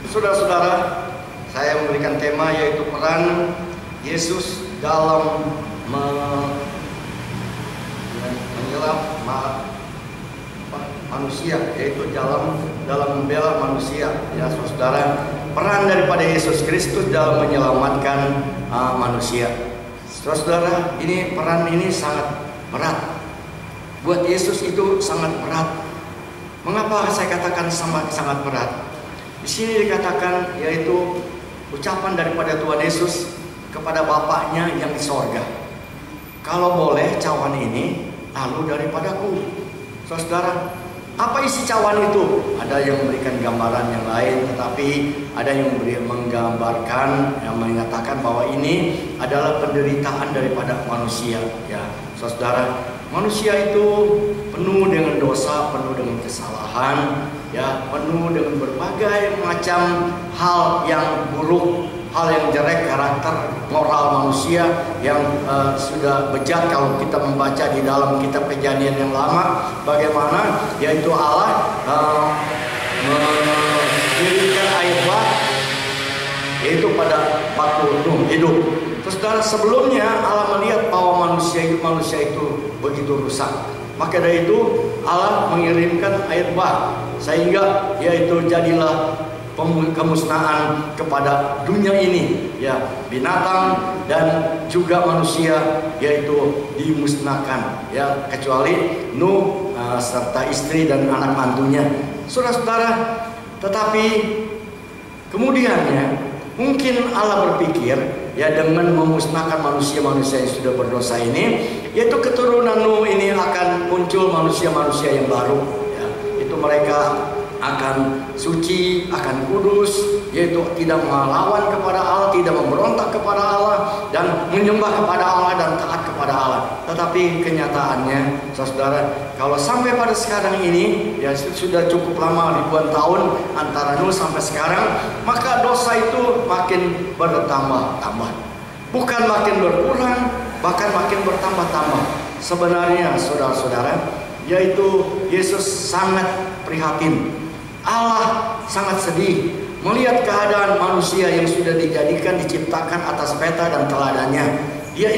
Saudara-saudara, saya memberikan tema yaitu peran Yesus dalam menyelam manusia, yaitu dalam membela manusia. Ya saudara, peran daripada Yesus Kristus dalam menyelamatkan manusia. Saudara, ini peran ini sangat berat. Buat Yesus itu sangat berat. Mengapa saya katakan sangat berat? Di sini dikatakan yaitu ucapan daripada Tuhan Yesus kepada Bapaknya yang di sorga. Kalau boleh cawan ini lalu daripadaku. Saudara, Apa isi cawan itu? Ada yang memberikan gambaran yang lain, tetapi ada yang menggambarkan, yang mengatakan bahwa ini adalah penderitaan daripada manusia. Ya, saudara, manusia itu penuh dengan dosa, penuh dengan kesalahan, ya, penuh dengan berbagai macam hal yang buruk, hal yang jelek, karakter moral manusia yang sudah bejat. Kalau kita membaca di dalam kitab Kejadian yang lama, bagaimana yaitu Allah mengirimkan air bah yaitu pada waktu Nuh hidup. Saudara, sebelumnya Allah melihat bahwa manusia itu begitu rusak. Maka dari itu Allah mengirimkan air bah sehingga yaitu jadilah kemusnahan kepada dunia ini, ya, binatang dan juga manusia yaitu dimusnahkan, ya, kecuali Nuh serta istri dan anak mantunya. Saudara-saudara, tetapi kemudiannya mungkin Allah berpikir, ya, dengan memusnahkan manusia-manusia yang sudah berdosa ini, yaitu keturunan Nuh ini akan muncul manusia-manusia yang baru, ya, itu mereka akan suci, akan kudus, yaitu tidak melawan kepada Allah, tidak memberontak kepada Allah, dan menyembah kepada Allah dan taat kepada Allah. Tetapi kenyataannya, saudara, kalau sampai pada sekarang ini, ya sudah cukup lama, ribuan tahun antara Nuh sampai sekarang, maka dosa itu makin bertambah-tambah, bukan makin berkurang, bahkan makin bertambah-tambah. Sebenarnya, saudara-saudara, yaitu Yesus sangat prihatin. Allah sangat sedih melihat keadaan manusia yang sudah diciptakan atas peta dan teladannya. Dia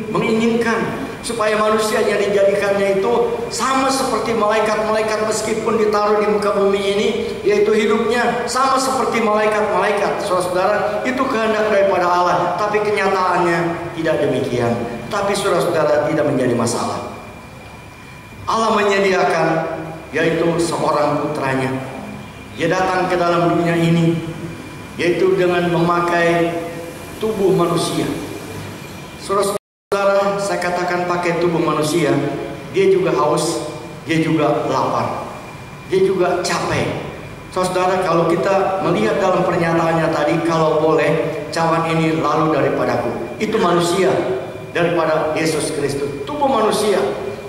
menginginkan supaya manusia yang dijadikannya itu sama seperti malaikat-malaikat, meskipun ditaruh di muka bumi ini, yaitu hidupnya sama seperti malaikat-malaikat. Saudara-saudara, itu kehendak daripada Allah. Tapi kenyataannya tidak demikian. Tapi saudara-saudara, tidak menjadi masalah. Allah menyediakan yaitu seorang putranya. Dia datang ke dalam dunia ini yaitu dengan memakai tubuh manusia. Saudara-saudara, saya katakan pakai tubuh manusia, dia juga haus, dia juga lapar, dia juga capek. Saudara, kalau kita melihat dalam pernyataannya tadi, kalau boleh cawan ini lalu daripadaku, itu manusia daripada Yesus Kristus, tubuh manusia,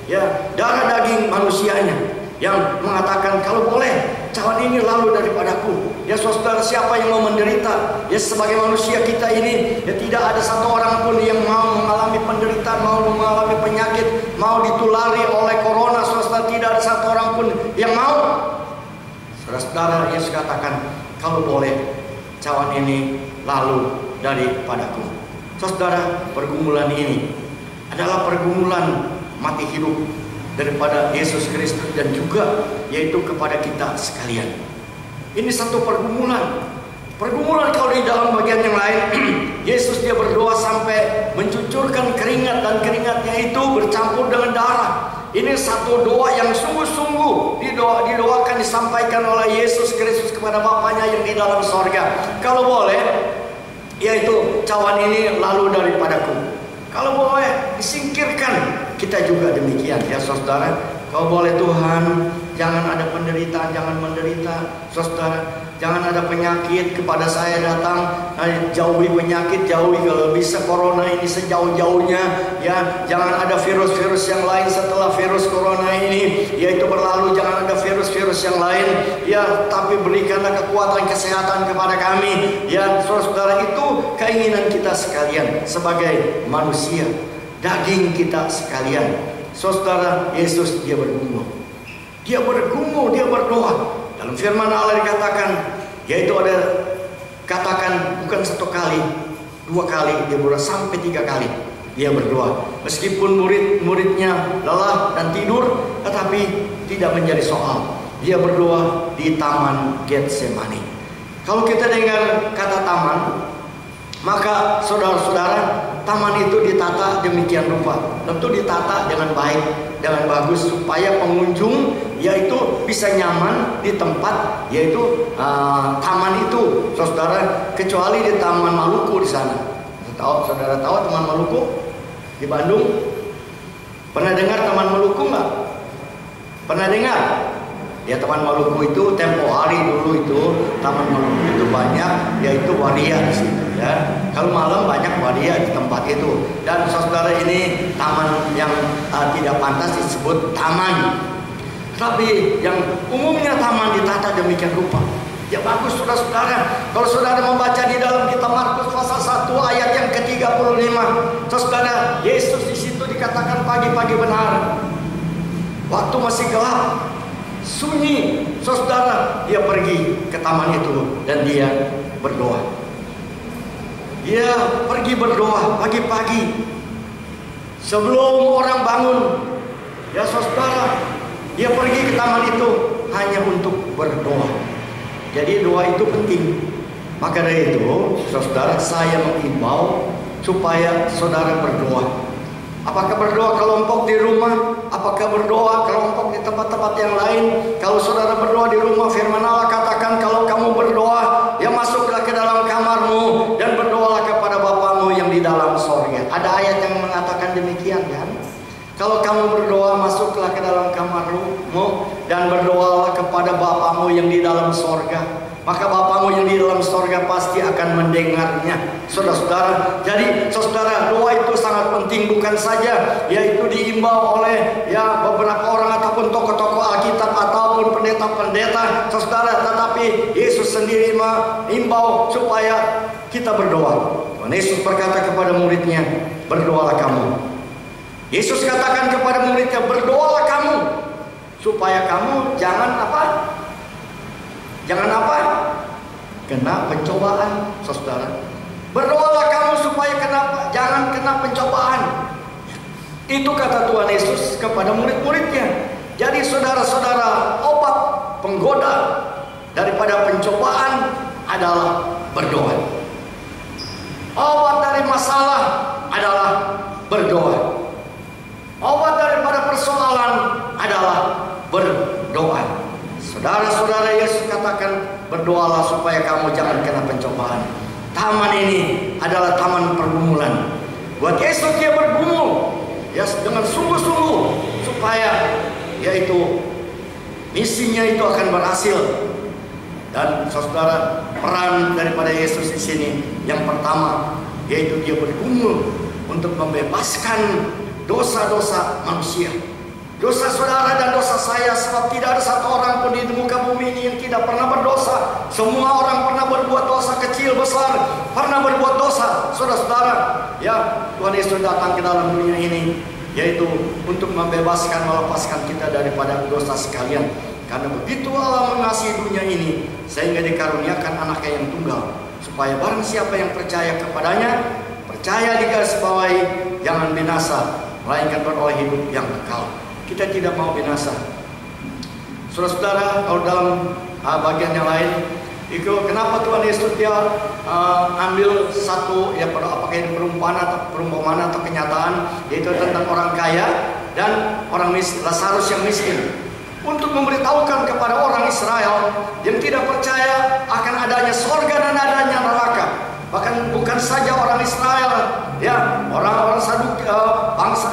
ya, darah daging manusianya yang mengatakan kalau boleh cawan ini lalu daripadaku. Ya saudara, siapa yang mau menderita? Ya, sebagai manusia kita ini, ya, tidak ada satu orang pun yang mau mengalami penderitaan, mau mengalami penyakit, mau ditulari oleh corona. Saudara, tidak ada satu orang pun yang mau. Saudara, Yesus katakan kalau boleh cawan ini lalu daripadaku. Saudara, pergumulan ini adalah pergumulan mati hidup daripada Yesus Kristus dan juga yaitu kepada kita sekalian. Ini satu pergumulan. Pergumulan kalau di dalam bagian yang lain, Yesus dia berdoa sampai mencucurkan keringat dan keringatnya itu bercampur dengan darah. Ini satu doa yang sungguh-sungguh didoakan, disampaikan oleh Yesus Kristus kepada Bapaknya yang di dalam sorga. Kalau boleh, yaitu cawan ini lalu daripadaku. Kalau boleh disingkirkan, kita juga demikian, ya saudara. Kalau boleh Tuhan, jangan ada penderitaan, jangan menderita. Saudara, jangan ada penyakit kepada saya datang. Jauhi penyakit, jauhi kalau bisa corona ini sejauh-jauhnya. Ya, jangan ada virus-virus yang lain setelah virus corona ini, yaitu berlalu. Jangan ada virus-virus yang lain. Ya, tapi berikanlah kekuatan kesehatan kepada kami. Ya, saudara, itu keinginan kita sekalian sebagai manusia, daging kita sekalian. Saudara, Yesus dia bergumul. Dia bergumul, dia berdoa. Dalam firman Allah dikatakan, yaitu ada katakan bukan satu kali, dua kali, dia berdoa sampai 3 kali. Dia berdoa. Meskipun murid-muridnya lelah dan tidur, tetapi tidak menjadi soal. Dia berdoa di Taman Getsemani. Kalau kita dengar kata taman, maka saudara-saudara, taman itu ditata demikian rupa. Tentu ditata dengan baik, dengan bagus, supaya pengunjung yaitu bisa nyaman di tempat yaitu taman itu, saudara. Kecuali di Taman Maluku di sana. Saudara tahu Taman Maluku di Bandung? Pernah dengar Taman Maluku nggak? Pernah dengar? Ya Taman Maluku itu tempo hari dulu itu Taman Maluku itu banyak yaitu waria di situ ya. Kalau malam banyak waria di tempat itu. Dan saudara ini taman yang tidak pantas disebut taman. Tapi yang umumnya taman ditata demikian rupa. Ya bagus saudara-saudara. Kalau saudara membaca di dalam kitab Markus pasal 1 ayat yang ke-35, saudara, Yesus di situ dikatakan pagi-pagi benar. Waktu masih gelap, sunyi, saudara, dia pergi ke taman itu dan dia berdoa. Dia pergi berdoa pagi-pagi sebelum orang bangun. Ya saudara, dia pergi ke taman itu hanya untuk berdoa. Jadi doa itu penting. Maka dari itu, saudara, saya mengimbau supaya saudara berdoa. Apakah berdoa kelompok di rumah? Apakah berdoa kelompok di tempat-tempat yang lain? Kalau saudara berdoa di rumah, firman Allah katakan kalau kamu berdoa, ya masuklah ke dalam kamarmu dan berdoalah kepada Bapamu yang di dalam sorga. Ada ayat yang mengatakan demikian kan? Kalau kamu berdoa, masuklah ke dalam kamarmu dan berdoalah kepada Bapamu yang di dalam sorga. Maka Bapamu yang di dalam sorga pasti akan mendengarnya. Saudara-saudara, jadi saudara, doa itu sangat penting. Bukan saja yaitu diimbau oleh ya beberapa orang ataupun tokoh-tokoh Alkitab ataupun pendeta-pendeta, saudara, tetapi Yesus sendiri mengimbau supaya kita berdoa. Tuhan Yesus berkata kepada muridnya, berdoalah kamu. Yesus katakan kepada muridnya, berdoalah kamu supaya kamu jangan apa? Jangan apa? Kena pencobaan, saudara. Berdoalah kamu supaya jangan kena pencobaan. Itu kata Tuhan Yesus kepada murid-muridnya. Jadi saudara-saudara, obat penggoda daripada pencobaan adalah berdoa. Obat dari masalah adalah berdoa. Obat daripada persoalan adalah berdoa. Saudara-saudara, Yesus katakan berdoalah supaya kamu jangan kena pencobaan. Taman ini adalah taman pergumulan. Buat Yesus dia bergumul ya dengan sungguh-sungguh supaya yaitu misinya itu akan berhasil. Dan saudara, peran daripada Yesus di sini yang pertama yaitu dia bergumul untuk membebaskan dosa-dosa manusia. Dosa saudara dan dosa saya, sebab tidak ada satu orang pun di muka bumi ini yang tidak pernah berdosa. Semua orang pernah berbuat dosa, kecil besar, pernah berbuat dosa. Saudara-saudara, ya Tuhan Yesus datang ke dalam dunia ini yaitu untuk membebaskan, melepaskan kita daripada dosa sekalian. Karena begitu Allah mengasihi dunia ini sehingga dikaruniakan anaknya yang tunggal, supaya barang siapa yang percaya kepadanya, percaya digarisbawahi, jangan binasa, melainkan beroleh hidup yang kekal. Kita tidak mau binasa. Saudara-saudara, kalau dalam bagian yang lain, itu kenapa Tuhan Yesus dia ambil satu ya apakah ini perumpamaan atau kenyataan, yaitu tentang orang kaya dan orang miskin, Lazarus yang miskin, untuk memberitahukan kepada orang Israel yang tidak percaya akan adanya sorga dan adanya neraka. Bahkan bukan saja orang Israel, ya orang-orang bangsa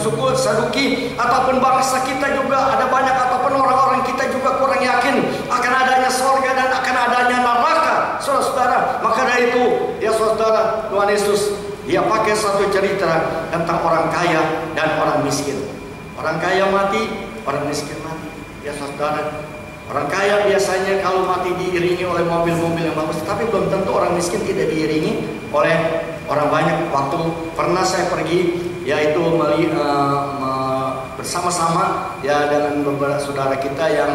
suku Saduki ataupun bangsa kita juga ada banyak, ataupun orang-orang kita juga kurang yakin akan adanya sorga dan akan adanya neraka, saudara-saudara. Maka dari itu, ya saudara, Tuhan Yesus dia pakai satu cerita tentang orang kaya dan orang miskin. Orang kaya mati, orang miskin mati. Ya saudara, orang kaya biasanya kalau mati diiringi oleh mobil-mobil yang bagus, tapi belum tentu orang miskin tidak diiringi oleh orang banyak. Waktu pernah saya pergi, yaitu bersama-sama ya dengan beberapa saudara kita yang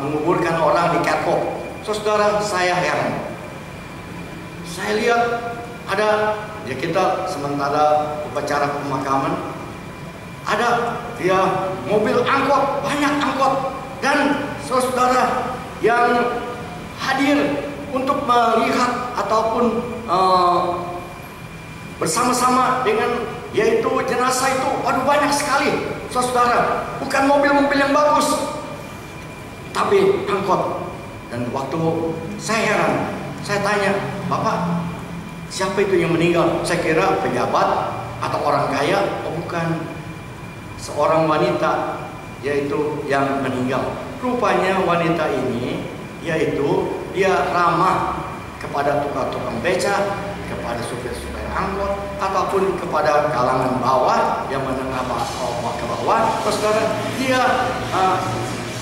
menguburkan orang di Kerkop. Saudara, saya heran. Saya lihat ada ya kita sementara upacara pemakaman, ada ya mobil angkot, banyak angkot, dan saudara yang hadir untuk melihat ataupun bersama-sama dengan yaitu jenazah itu, waduh banyak sekali, saudara. Bukan mobil-mobil yang bagus, tapi angkot. Dan waktu saya heran, saya tanya, Bapak, siapa itu yang meninggal? Saya kira pejabat atau orang kaya. Oh bukan, seorang wanita yaitu yang meninggal. rupanya wanita ini yaitu dia ramah kepada tukang-tukang beca, kepada supir-supir angkot, ataupun kepada kalangan bawah yang menengah ke bawah. Saudara, dia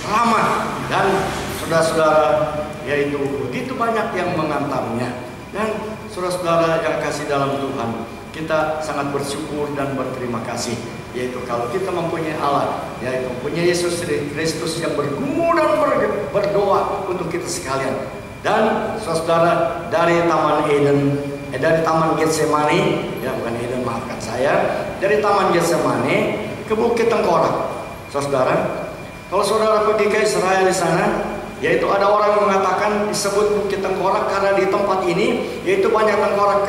ramah, dan saudara-saudara yaitu begitu banyak yang mengantarnya. Dan saudara-saudara yang kasih dalam Tuhan, kita sangat bersyukur dan berterima kasih, yaitu kalau kita mempunyai Allah, yaitu mempunyai Yesus Kristus yang bergumul dan berdoa untuk kita sekalian. Dan saudara, dari Taman Eden, dari Taman Getsemani, ya bukan Eden, maafkan saya, dari Taman Getsemani ke Bukit Tengkorak. Saudara, kalau saudara pergi ke Israel di sana, yaitu ada orang yang mengatakan disebut Bukit Tengkorak karena di tempat ini yaitu banyak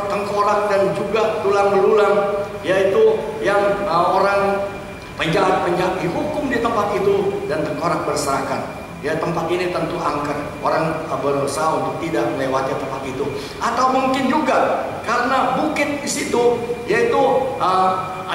tengkorak dan juga tulang belulang, yaitu yang orang penjahat dihukum di tempat itu dan tengkorak berserakan. Ya, tempat ini tentu angker, orang berusaha untuk tidak melewati tempat itu. Atau mungkin juga karena bukit di situ yaitu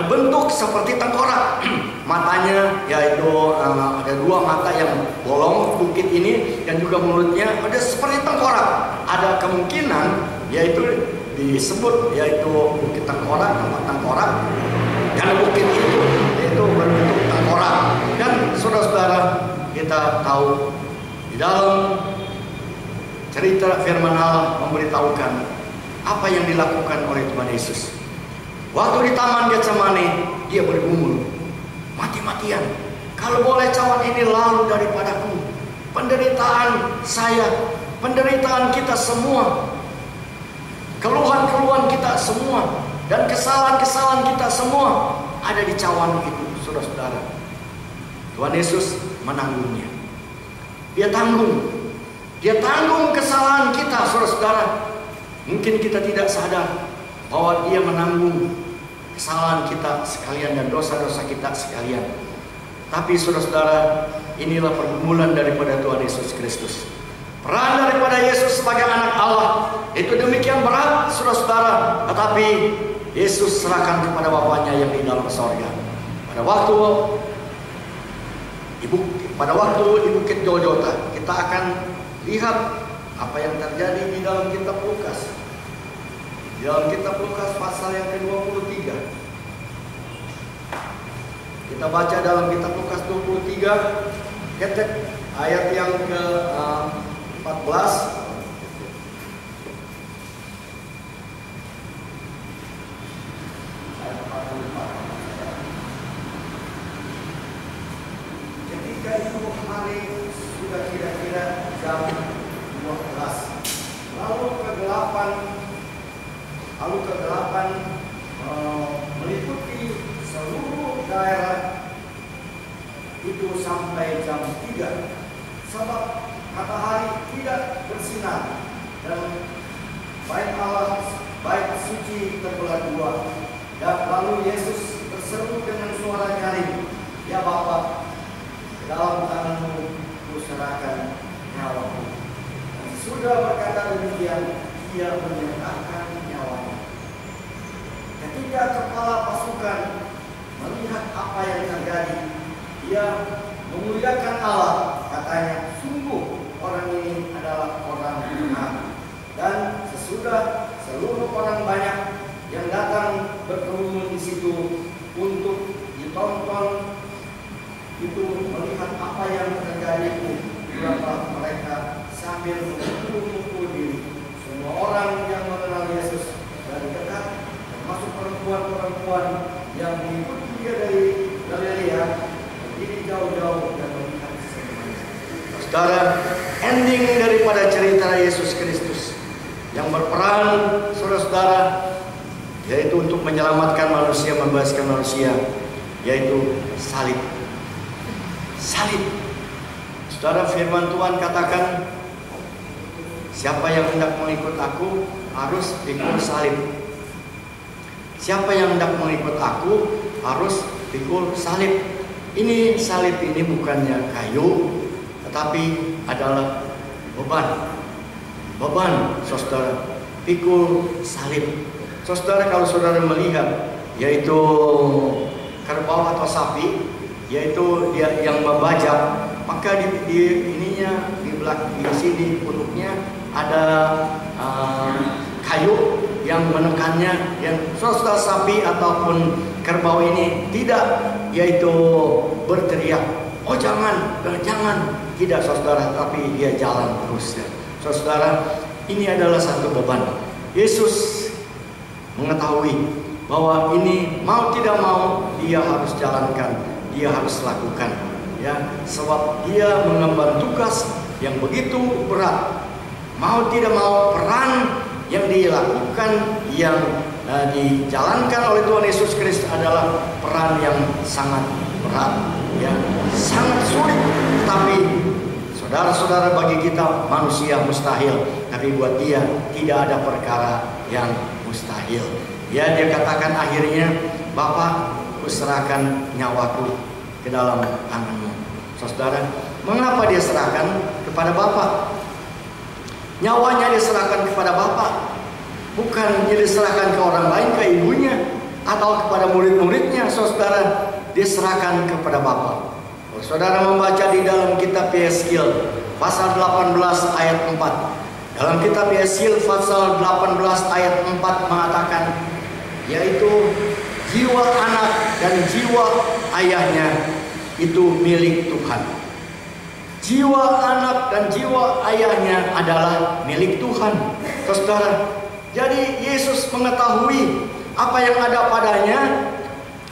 bentuk seperti tengkorak. Matanya yaitu ada dua mata yang bolong bukit ini, dan juga mulutnya ada seperti tengkorak. Ada kemungkinan yaitu disebut yaitu Bukit Tengkorak, tempat tengkorak, karena bukit itu yaitu berbentuk tengkorak. Dan saudara-saudara, kita tahu di dalam cerita firman Allah memberitahukan apa yang dilakukan oleh Tuhan Yesus. Waktu di Taman Getsemani, dia bergumul mati-matian, kalau boleh cawan ini lalu daripadaku. Penderitaan saya, penderitaan kita semua, keluhan-keluhan kita semua, dan kesalahan-kesalahan kita semua ada di cawan itu, saudara-saudara. Tuhan Yesus menanggungnya. Dia tanggung kesalahan kita, saudara-saudara. Mungkin kita tidak sadar bahwa dia menanggung kesalahan kita sekalian dan dosa-dosa kita sekalian. Tapi saudara-saudara, inilah pergumulan daripada Tuhan Yesus Kristus. Peran daripada Yesus sebagai anak Allah itu demikian berat, saudara-saudara. Tetapi Yesus serahkan kepada Bapanya yang di dalam sorga. Pada waktu di Bukit Golgota, kita akan lihat apa yang terjadi di dalam kitab Lukas. Di dalam kitab Lukas pasal yang ke-23. Kita baca dalam kitab Lukas 23, ayat yang ke-14. Itu hari sudah kira-kira jam 12. Lalu kegelapan meliputi seluruh daerah itu sampai jam 3. Sebab matahari tidak bersinar dan bait Allah, bait suci terbelah dua. Dan lalu Yesus berseru dengan suara nyaring, "Ya Bapa, dalam tanganmu kuserahkan nyawaku." Dan sudah berkata demikian, ia menyerahkan nyawanya. Ketika kepala pasukan melihat apa yang terjadi, ia memuliakan Allah. Katanya, "Sungguh orang ini adalah orang benar." Dan sesudah seluruh orang banyak yang datang berkerumun di situ untuk ditonton itu melihat apa yang terjadi itu, berapa mereka sambil memukul diri. Semua orang yang mengenal Yesus dari dekat, termasuk perempuan-perempuan yang mengikuti dia dari Galilea, berdiri jauh-jauh dan melihat semuanya. Saudara, ending daripada cerita Yesus Kristus yang berperan, saudara-saudara, yaitu untuk menyelamatkan manusia, membebaskan manusia, yaitu salib. Salib. Saudara, firman Tuhan katakan, siapa yang hendak mengikut aku harus pikul salib. Siapa yang hendak mengikut aku harus pikul salib. Ini salib ini bukannya kayu, tetapi adalah beban. Beban, saudara, pikul salib. Saudara, kalau saudara melihat yaitu kerbau atau sapi, yaitu dia yang membajak maka di ininya di belakang di sini punuknya ada kayu yang menekannya, yang saudara sapi ataupun kerbau ini tidak, yaitu berteriak, oh jangan, tidak saudara, tapi dia jalan terus ya. Saudara, ini adalah satu beban. Yesus mengetahui bahwa ini mau tidak mau dia harus jalankan, dia harus lakukan ya, sebab dia mengemban tugas yang begitu berat. Mau tidak mau peran yang dilakukan, yang dijalankan oleh Tuhan Yesus Kristus adalah peran yang sangat berat, ya, sangat sulit. Tapi saudara-saudara, bagi kita manusia mustahil, tapi buat dia tidak ada perkara yang mustahil. Ya, dia katakan akhirnya, Bapa, kuserahkan nyawaku ke dalam tanganmu. Saudara, mengapa dia serahkan kepada Bapa? Nyawanya diserahkan kepada Bapa, bukan dia diserahkan ke orang lain, ke ibunya atau kepada murid-muridnya. Saudara, diserahkan kepada Bapa. Saudara membaca di dalam kitab Yeskiel pasal 18 ayat 4. Dalam kitab Yeskiel pasal 18 ayat 4 mengatakan, yaitu jiwa anak dan jiwa ayahnya itu milik Tuhan. Jiwa anak dan jiwa ayahnya adalah milik Tuhan. Saudara, jadi Yesus mengetahui apa yang ada padanya,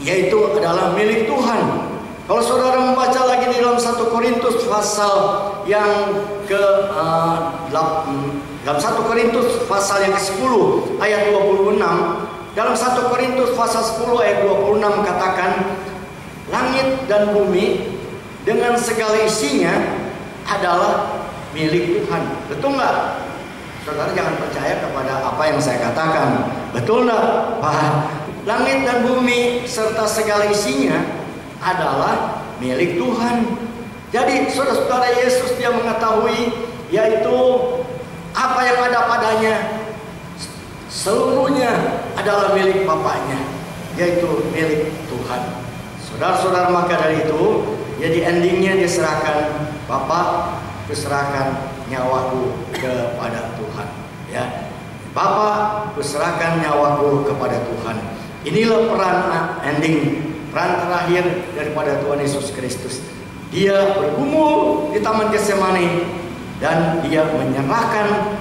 yaitu adalah milik Tuhan. Kalau saudara membaca lagi di dalam 1 Korintus pasal yang dalam 1 Korintus pasal yang ke-10 ayat 26, dalam 1 Korintus pasal 10 ayat 26 katakan, langit dan bumi dengan segala isinya adalah milik Tuhan. Betul nggak? Saudara jangan percaya kepada apa yang saya katakan. Betul nggak? Langit dan bumi serta segala isinya adalah milik Tuhan. Jadi saudara-saudara, Yesus dia mengetahui, yaitu apa yang ada padanya seluruhnya adalah milik Bapaknya, yaitu milik Tuhan. Saudara-saudara, maka dari itu, jadi endingnya diserahkan, Bapak, kuserahkan nyawaku kepada Tuhan. Ya, Bapak, kuserahkan nyawaku kepada Tuhan. Inilah peran ending, peran terakhir daripada Tuhan Yesus Kristus. Dia bergumul di Taman Getsemani dan dia menyerahkan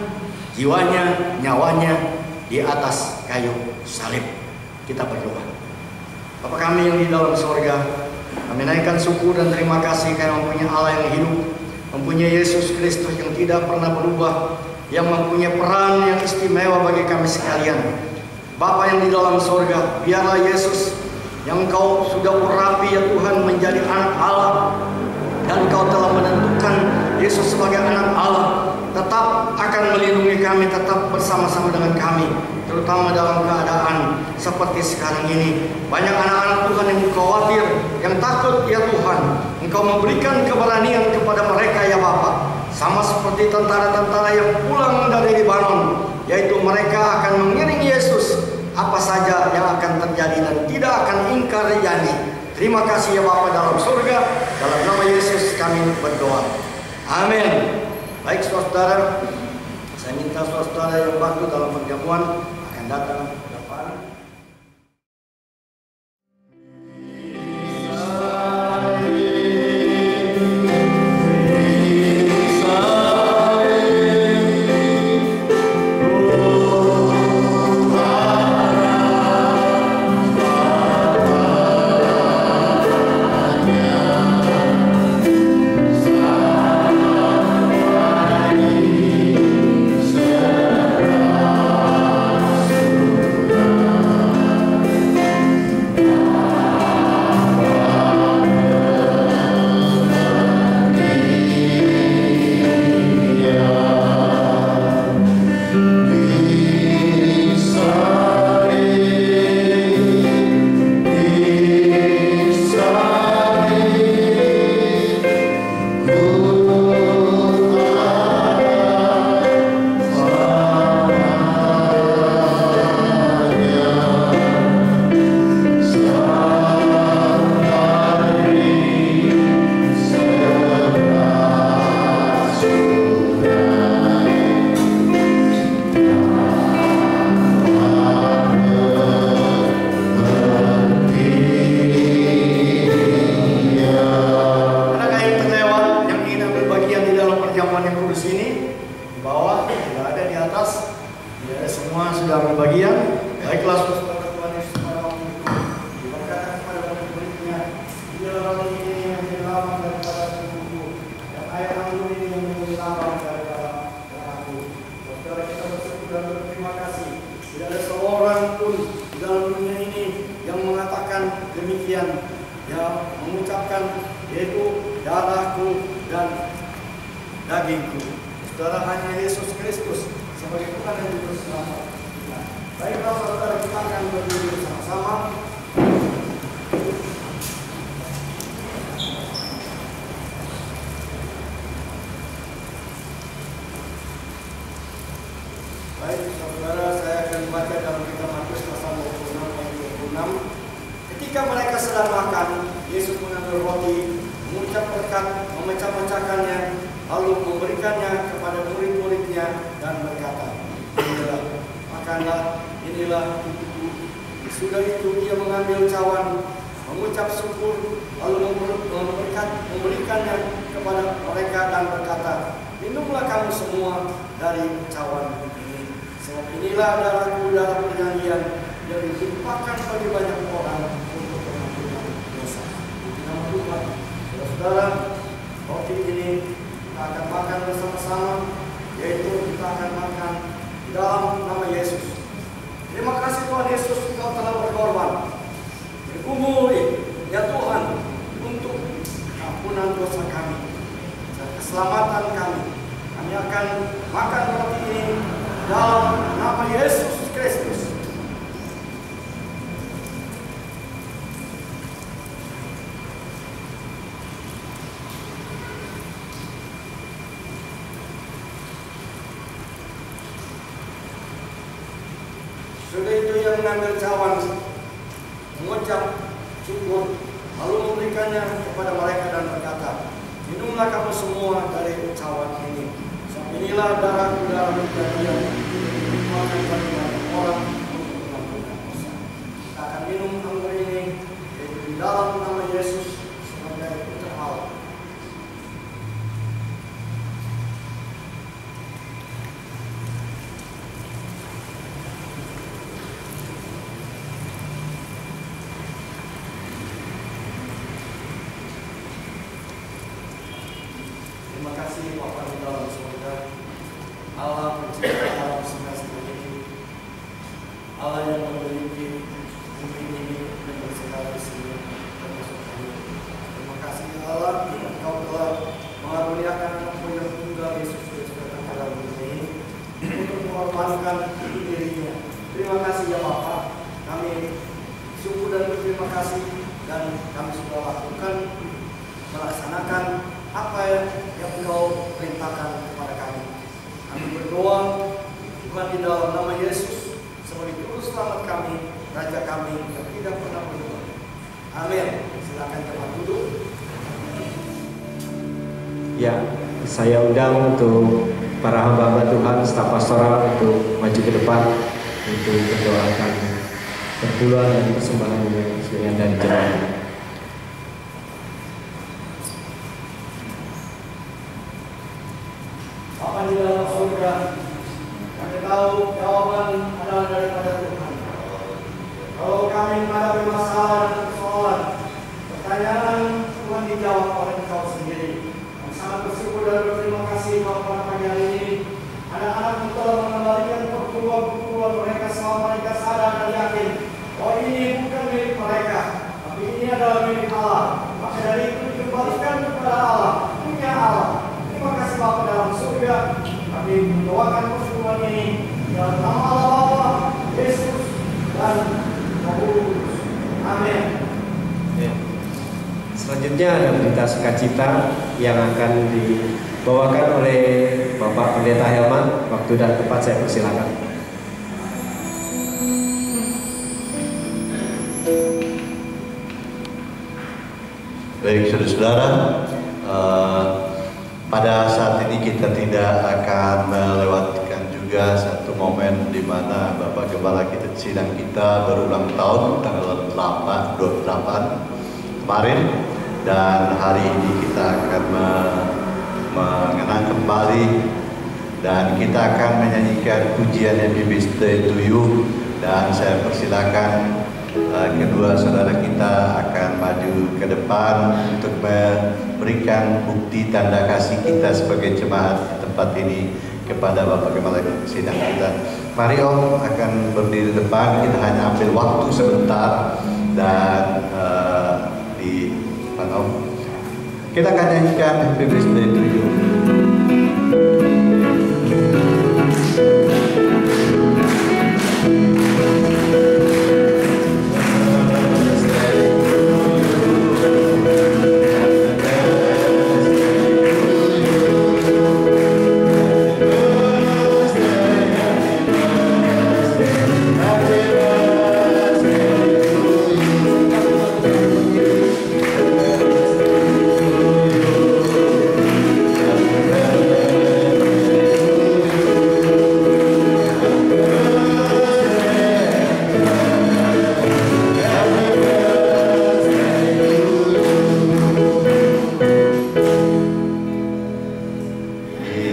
jiwanya, nyawanya di atas kayu salib. Kita berdoa. Bapa kami yang di dalam sorga, kami naikkan syukur dan terima kasih karena mempunyai Allah yang hidup, mempunyai Yesus Kristus yang tidak pernah berubah, yang mempunyai peran yang istimewa bagi kami sekalian. Bapa yang di dalam sorga, biarlah Yesus yang Engkau sudah urapi ya Tuhan menjadi anak Allah, dan Engkau telah menentukan Yesus sebagai anak Allah, tetap akan melindungi kami, tetap bersama-sama dengan kami, terutama dalam keadaan seperti sekarang ini. Banyak anak-anak Tuhan yang khawatir, yang takut ya Tuhan. Engkau memberikan keberanian kepada mereka ya Bapa, sama seperti tentara-tentara yang pulang dari Libanon, yaitu mereka akan mengiring Yesus apa saja yang akan terjadi dan tidak akan ingkar janji. Terima kasih ya Bapa dalam surga, dalam nama Yesus kami berdoa. Amin. Baik saudara, saya minta saudara yang waktu dalam perjamuan akan datang ke depan. demikian dia mengucapkan, yaitu darahku dan dagingku. Saudara, hanya Yesus Kristus sebagai Tuhan dan Juru Selamat. Baiklah saudara, kita akan berdiri bersama-sama. Baik saudara, saya akan baca dalam kitab Matius pasal 26 ayat 26. Ketika mereka sedang makan, Yesus mengambil roti, mengucap berkat, memecah-mecahkannya, lalu memberikannya kepada murid-muridnya dan berkata, "Inilah, makanlah, inilah tubuhku." Sudah itu ia mengambil cawan, mengucap syukur, lalu memberikannya kepada mereka dan berkata, "Minumlah kamu semua dari cawan ini, sebab inilah darahku, darah perjanjian yang ditumpahkan bagi banyak orang untuk pengampunan dosa." Nama Tuhan, saudara, roti ini kita akan makan bersama-sama, yaitu kita akan makan di dalam nama Yesus. Terima kasih Tuhan Yesus, Engkau telah berkorban, bergumul ya Tuhan, untuk ampunan dosa kami dan keselamatan kami. Kami akan makan roti ini dalam nama Yesus Kristus. Sudah itu ia mengambil cawan, mengucap syukur, lalu memberikannya kepada mereka dan berkata, "Minumlah kamu semua dari cawan ini, sebab inilah darahku, darah perjanjian yang ditumpahkan bagi banyak orang untuk pengampunan dosa." Kita akan minum anggur ini, yaitu di dalam nama Yesus sebagai putra Allah. Terima kasih Bapa di dalam surga, Allah pencipta alam semesta ini, Allah yang memiliki bumi ini dan segala isinya termasuk kami. Terima kasih Allah, Engkau telah mengaruniakan Anakmu yang tunggal Yesus Kristus datang ke dalam bumi ini untuk mengorbankan dirinya. Terima kasih ya Bapa, kami syukur dan berterima kasih, dan kami sudah lakukan, melaksanakan apa yang Engkau perintahkan kepada kami. Kami berdoa Tuhan di dalam nama Yesus sebagai Juru Selamat kami, Raja kami yang tidak pernah berubah. Amin. Silakan tempat duduk. Ya, saya undang untuk para hamba-hamba Tuhan, staf pastoral untuk maju ke depan untuk berdoakan perpuluhan dan persembahan yang dari jemaat. Bapa di dalam surga, kami tahu jawaban adalah daripada Tuhan. Kalau kami menghadapi masalah dan persoalan, pertanyaan Tuhan dijawab oleh Engkau sendiri. Kami sangat bersyukur dan berterima kasih Bapa pagi hari ini. Anak-anak telah mengembalikan perpuluhan mereka selama mereka sadar dan yakin bahwa ini bukan milik mereka, tapi ini adalah milik Allah. Maka dari itu dikembalikan kepada Allah, punya Allah. Terima kasih Bapa dalam surga. Kami mendoakan persembahan ini dalam nama Allah Bapa, Yesus dan Roh Kudus. Amin. Selanjutnya ada berita sukacita yang akan dibawakan oleh Bapak Pendeta Helman. Waktu dan tempat saya persilakan. Baik saudara-saudara, pada saat ini kita tidak akan melewatkan juga satu momen di mana Bapak Gembala kita sidang kita berulang tahun tanggal 28 kemarin, dan hari ini kita akan mengenang kembali dan kita akan menyanyikan pujian yang Stay to You, dan saya persilakan kedua saudara kita akan maju ke depan untuk memberikan bukti tanda kasih kita sebagai jemaat di tempat ini kepada Bapak Gembala sidang kita. Mari Om akan berdiri depan, kita hanya ambil waktu sebentar dan Kita akan nyanyikan Happy Birthday to You.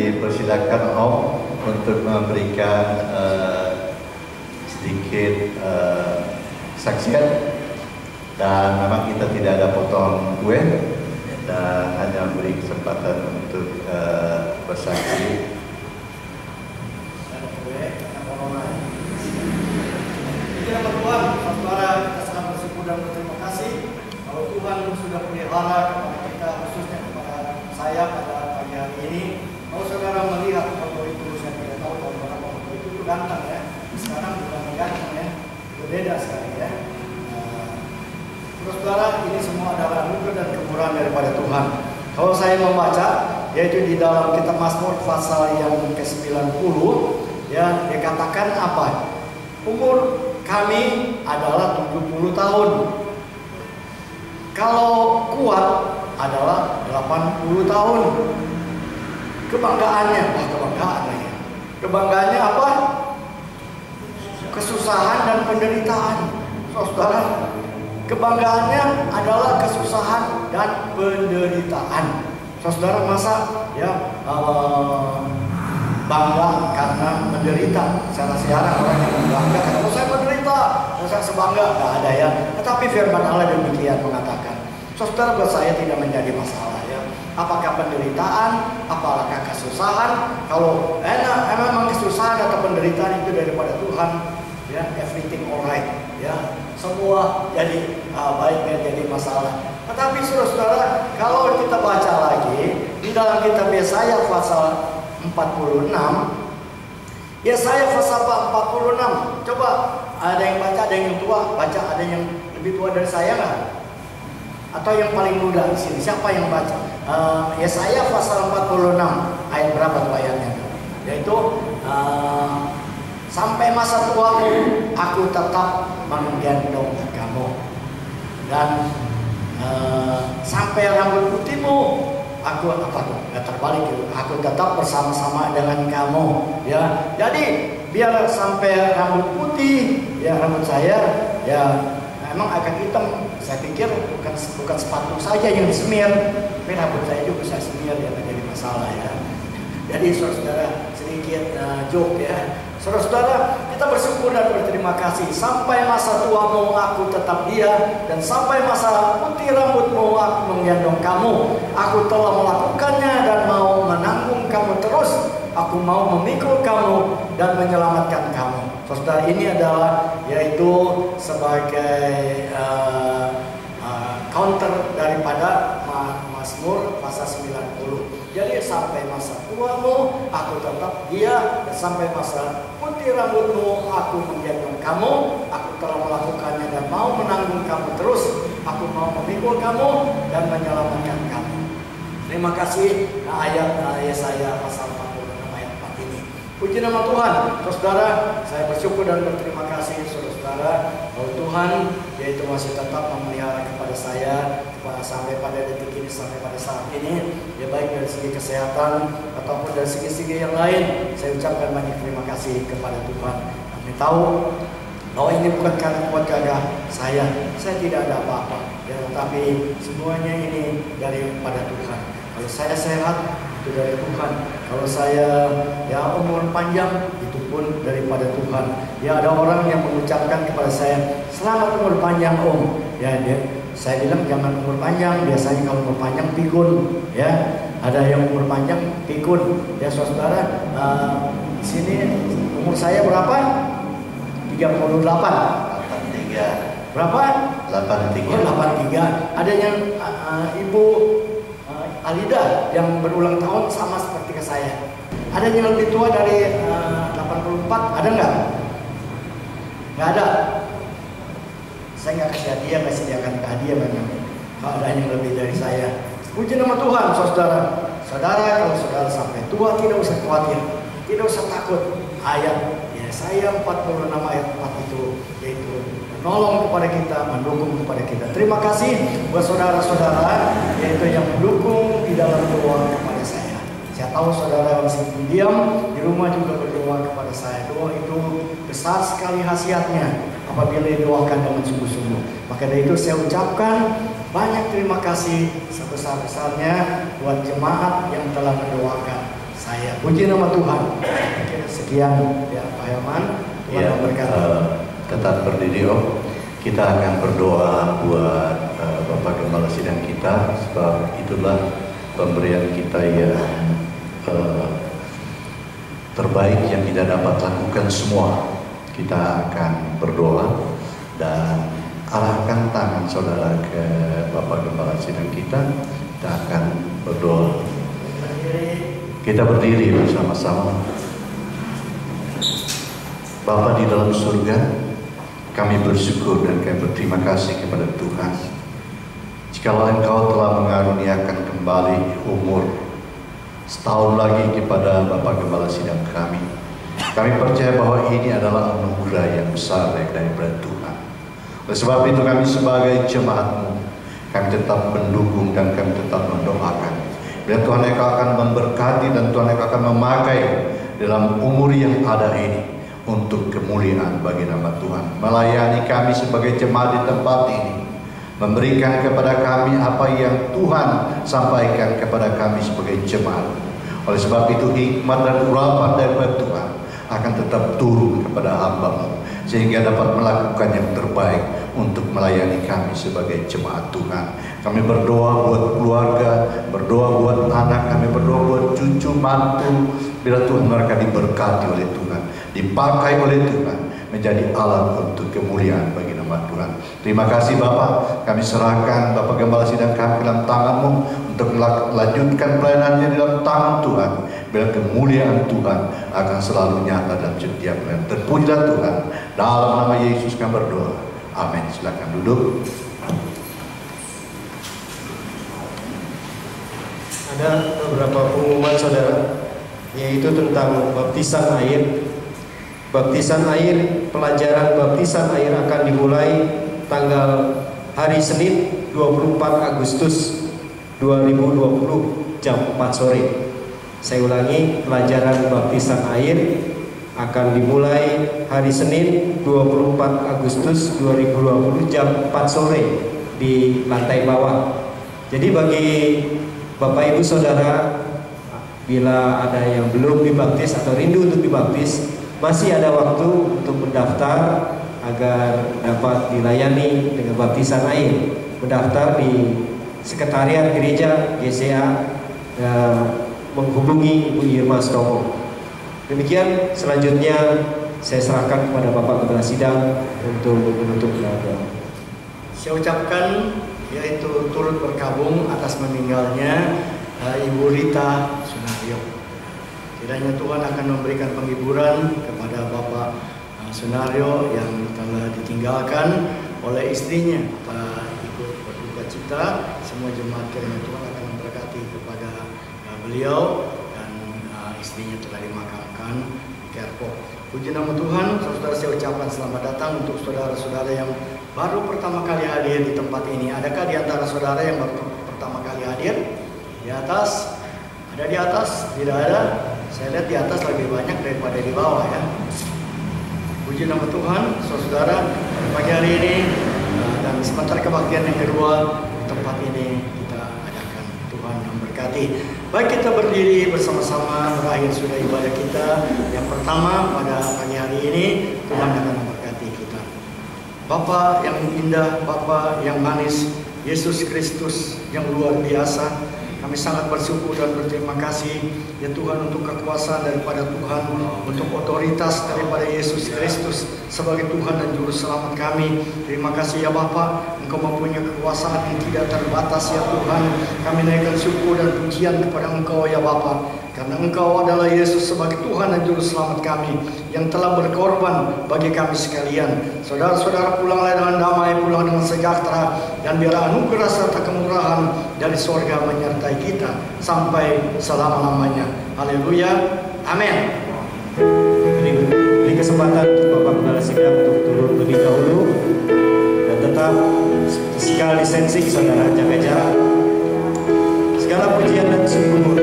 Dipersilakan Om untuk memberikan sedikit saksian, dan memang kita tidak ada potong kue dan hanya beri kesempatan untuk bersaksi. Ya Tuhan, saudara, kita sangat bersyukur dan berterima kasih kalau Tuhan sudah pelihara kepada kita, khususnya kepada saya pada pagi hari ini. Kalau saudara melihat foto itu, saya tidak tahu kalau berapa foto itu ganteng ya. Sekarang bukan ganteng ya, berbeda sekali ya. Saudara, ini semua adalah anugerah dan kemurahan daripada Tuhan. Kalau saya membaca, yaitu di dalam kitab Mazmur pasal yang ke-90, ya dikatakan apa? Umur kami adalah 70 tahun. Kalau kuat adalah 80 tahun. Kebanggaannya, kebanggaannya apa? Kesusahan dan penderitaan. Saudara, kebanggaannya adalah kesusahan dan penderitaan. Saudara, masa ya bangga karena menderita? Saya jarang orang yang bangga kalau saya menderita, saya sebangga, nggak ada ya. Tetapi firman Allah demikian mengatakan. Saudara, buat saya tidak menjadi masalah ya. Apakah penderitaan, apakah kesusahan? Kalau memang kesusahan atau penderitaan itu daripada Tuhan, ya everything alright, ya semua jadi baik, jadi masalah. Tetapi saudara, kalau kita baca lagi di dalam kitab Yesaya pasal 46, Yesaya pasal 46, coba ada yang baca, ada yang tua, baca, ada yang lebih tua dari saya nggak? Atau yang paling muda di sini, siapa yang baca? Yesaya pasal 46 ayat berapa tuh ayatnya? Yaitu sampai masa tuamu aku tetap menggendong kamu, dan sampai rambut putihmu aku terbalik, aku tetap bersama-sama dengan kamu ya. Jadi biar sampai rambut putih ya, rambut saya ya emang agak hitam. Saya pikir bukan sepatu saja yang disemir, tapi rambut saya juga bisa semir ya, menjadi masalah ya. Jadi saudara, sedikit joke ya. Saudara, kita bersyukur dan berterima kasih. Sampai masa tuamu aku tetap dia, dan sampai masa putih rambutmu aku menggendong kamu. Aku telah melakukannya dan mau menanggung kamu terus. Aku mau memikul kamu dan menyelamatkan kamu. Saudara, ini adalah yaitu sebagai counter daripada Mazmur pasal 90. Jadi sampai masa tuamu aku tetap dia, dan sampai masa putih rambutmu aku menggendong kamu. Aku telah melakukannya dan mau menanggung kamu terus. Aku mau memikul kamu dan menyelamatkan kamu. Terima kasih ayat Yesaya pasal 46 ayat 4 ini. Puji nama Tuhan. Saudara, saya bersyukur dan berterima kasih saudara bahwa Tuhan yaitu masih tetap memelihara kepada saya sampai pada detik ini, sampai pada saat ini, ya baik dari segi kesehatan ataupun dari segi-segi yang lain. Saya ucapkan banyak terima kasih kepada Tuhan. Kami tahu bahwa ini bukan karena kuat gagah saya tidak ada apa-apa ya, tetapi semuanya ini daripada Tuhan. Kalau saya sehat itu dari Tuhan. Kalau saya ya umur panjang itu pun daripada Tuhan. Ya ada orang yang mengucapkan kepada saya, selamat umur panjang Om. Ya saya bilang jangan umur panjang. Biasanya kalau umur panjang pikun. Ya ada yang umur panjang pikun. Ya saudara, di sini umur saya berapa? 38. 83. Berapa? 83. Oh, 83. Ada yang ibu Alida yang berulang tahun sama seperti saya. Ada yang lebih tua dari 84? Ada nggak? Nggak ada. Saya nggak kasih hadiah, nggak sediakan hadiah memang. Kalau ada yang lebih dari saya. Puji nama Tuhan, saudara. Saudara, kalau saudara sampai tua tidak usah khawatir, tidak usah takut. Ayat Yesaya 46 ayat 4 itu yaitu menolong kepada kita, mendukung kepada kita. Terima kasih buat saudara-saudara yaitu yang mendukung di dalam doa kepada saya. Saya tahu saudara masih diam di rumah juga berdoa kepada saya. Doa itu besar sekali khasiatnya apabila didoakan dengan sungguh-sungguh. Maka dari itu saya ucapkan banyak terima kasih sebesar-besarnya buat jemaat yang telah mendoakan saya. Puji nama Tuhan. Sekian ya Pak Herman. Tuhan memberkati. Tetap berdiri Om. Kita akan berdoa buat Bapak Gembala Sidang kita, sebab itulah pemberian kita yang terbaik yang kita dapat lakukan semua. Kita akan berdoa dan arahkan tangan saudara ke Bapak Gembala Sidang kita. Kita akan berdoa. Kita berdiri bersama-sama. Bapa di dalam surga, kami bersyukur dan kami berterima kasih kepada Tuhan. Jikalau Engkau telah mengaruniakan kembali umur setahun lagi kepada Bapak Gembala Sidang kami percaya bahwa ini adalah anugerah yang besar daripada Tuhan. Oleh sebab itu kami sebagai jemaat-Mu, kami tetap mendukung dan kami tetap mendoakan. Bila Tuhan Engkau akan memberkati dan Tuhan Engkau akan memakai dalam umur yang ada ini untuk kemuliaan bagi nama Tuhan. Melayani kami sebagai jemaat di tempat ini, memberikan kepada kami apa yang Tuhan sampaikan kepada kami sebagai jemaat. Oleh sebab itu hikmat dan urapan daripada Tuhan akan tetap turun kepada hamba-Mu, sehingga dapat melakukan yang terbaik untuk melayani kami sebagai jemaat Tuhan. Kami berdoa buat keluarga, berdoa buat anak, kami berdoa buat cucu, mantu. Bila Tuhan mereka diberkati oleh Tuhan, dipakai oleh Tuhan, menjadi alat untuk kemuliaan bagi nama Tuhan. Terima kasih Bapak, kami serahkan Bapak Gembala Sidang kami dalam tangan-Mu untuk melanjutkan pelayanannya dalam tangan Tuhan. Bila kemuliaan Tuhan akan selalu nyata dan setiap hari. Terpujilah Tuhan. Dalam nama Yesus kami berdoa. Amin. Silakan duduk. Ada beberapa pengumuman saudara, yaitu tentang baptisan air. Baptisan air, pelajaran baptisan air akan dimulai tanggal hari Senin 24 Agustus 2020 jam 4 sore. Saya ulangi, pelajaran baptisan air akan dimulai hari Senin 24 Agustus 2020 jam 4 sore di lantai bawah. Jadi bagi Bapak Ibu Saudara, bila ada yang belum dibaptis atau rindu untuk dibaptis, masih ada waktu untuk mendaftar agar dapat dilayani dengan baptisan air. Mendaftar di Sekretariat Gereja GCA, menghubungi Ibu Irma Stomo. Demikian, selanjutnya saya serahkan kepada Bapak Gembala Sidang untuk menutup doa. Saya ucapkan yaitu turut berkabung atas meninggalnya Ibu Rita Sunario. Kiranya Tuhan akan memberikan penghiburan kepada Bapak Sunario yang telah ditinggalkan oleh istrinya. Kita ikut berduka cita. Semua jemaat kiranya Tuhan akan memberkati kepada beliau dan istrinya telah dimakamkan di Kerpok. Puji nama Tuhan. Saudara, saya ucapkan selamat datang untuk saudara-saudara yang baru pertama kali hadir di tempat ini. Adakah di antara saudara yang baru pertama kali hadir? Di atas? Ada di atas? Tidak ada? Saya lihat di atas lebih banyak daripada di bawah ya. Puji nama Tuhan, saudara. Pagi hari ini dan sebentar kebaktian yang kedua, tempat ini kita adakan. Tuhan memberkati. Baik, kita berdiri bersama-sama berakhir sudah ibadah kita yang pertama pada pagi hari ini. Tuhan akan memberkati kita. Bapa yang indah, Bapa yang manis, Yesus Kristus yang luar biasa, Kami sangat bersyukur dan berterima kasih ya Tuhan untuk kekuasaan daripada Tuhan, untuk otoritas daripada Yesus Kristus sebagai Tuhan dan Juru Selamat kami. Terima kasih ya Bapa, Engkau mempunyai kekuasaan yang tidak terbatas ya Tuhan. Kami naikkan syukur dan pujian kepada Engkau ya Bapa, karena Engkau adalah Yesus sebagai Tuhan dan Juru Selamat kami yang telah berkorban bagi kami sekalian. Saudara-saudara, pulanglah dengan damai, pulang dengan sejahtera, dan biar anugerah serta kemurahan dari sorga menyertai kita sampai selama-lamanya. Haleluya. Amin. Beri kesempatan Bapak Kepala Sidang untuk turun lebih dahulu, dan tetap physical distancing, saudara, jaga jarak. Segala pujian dan syukur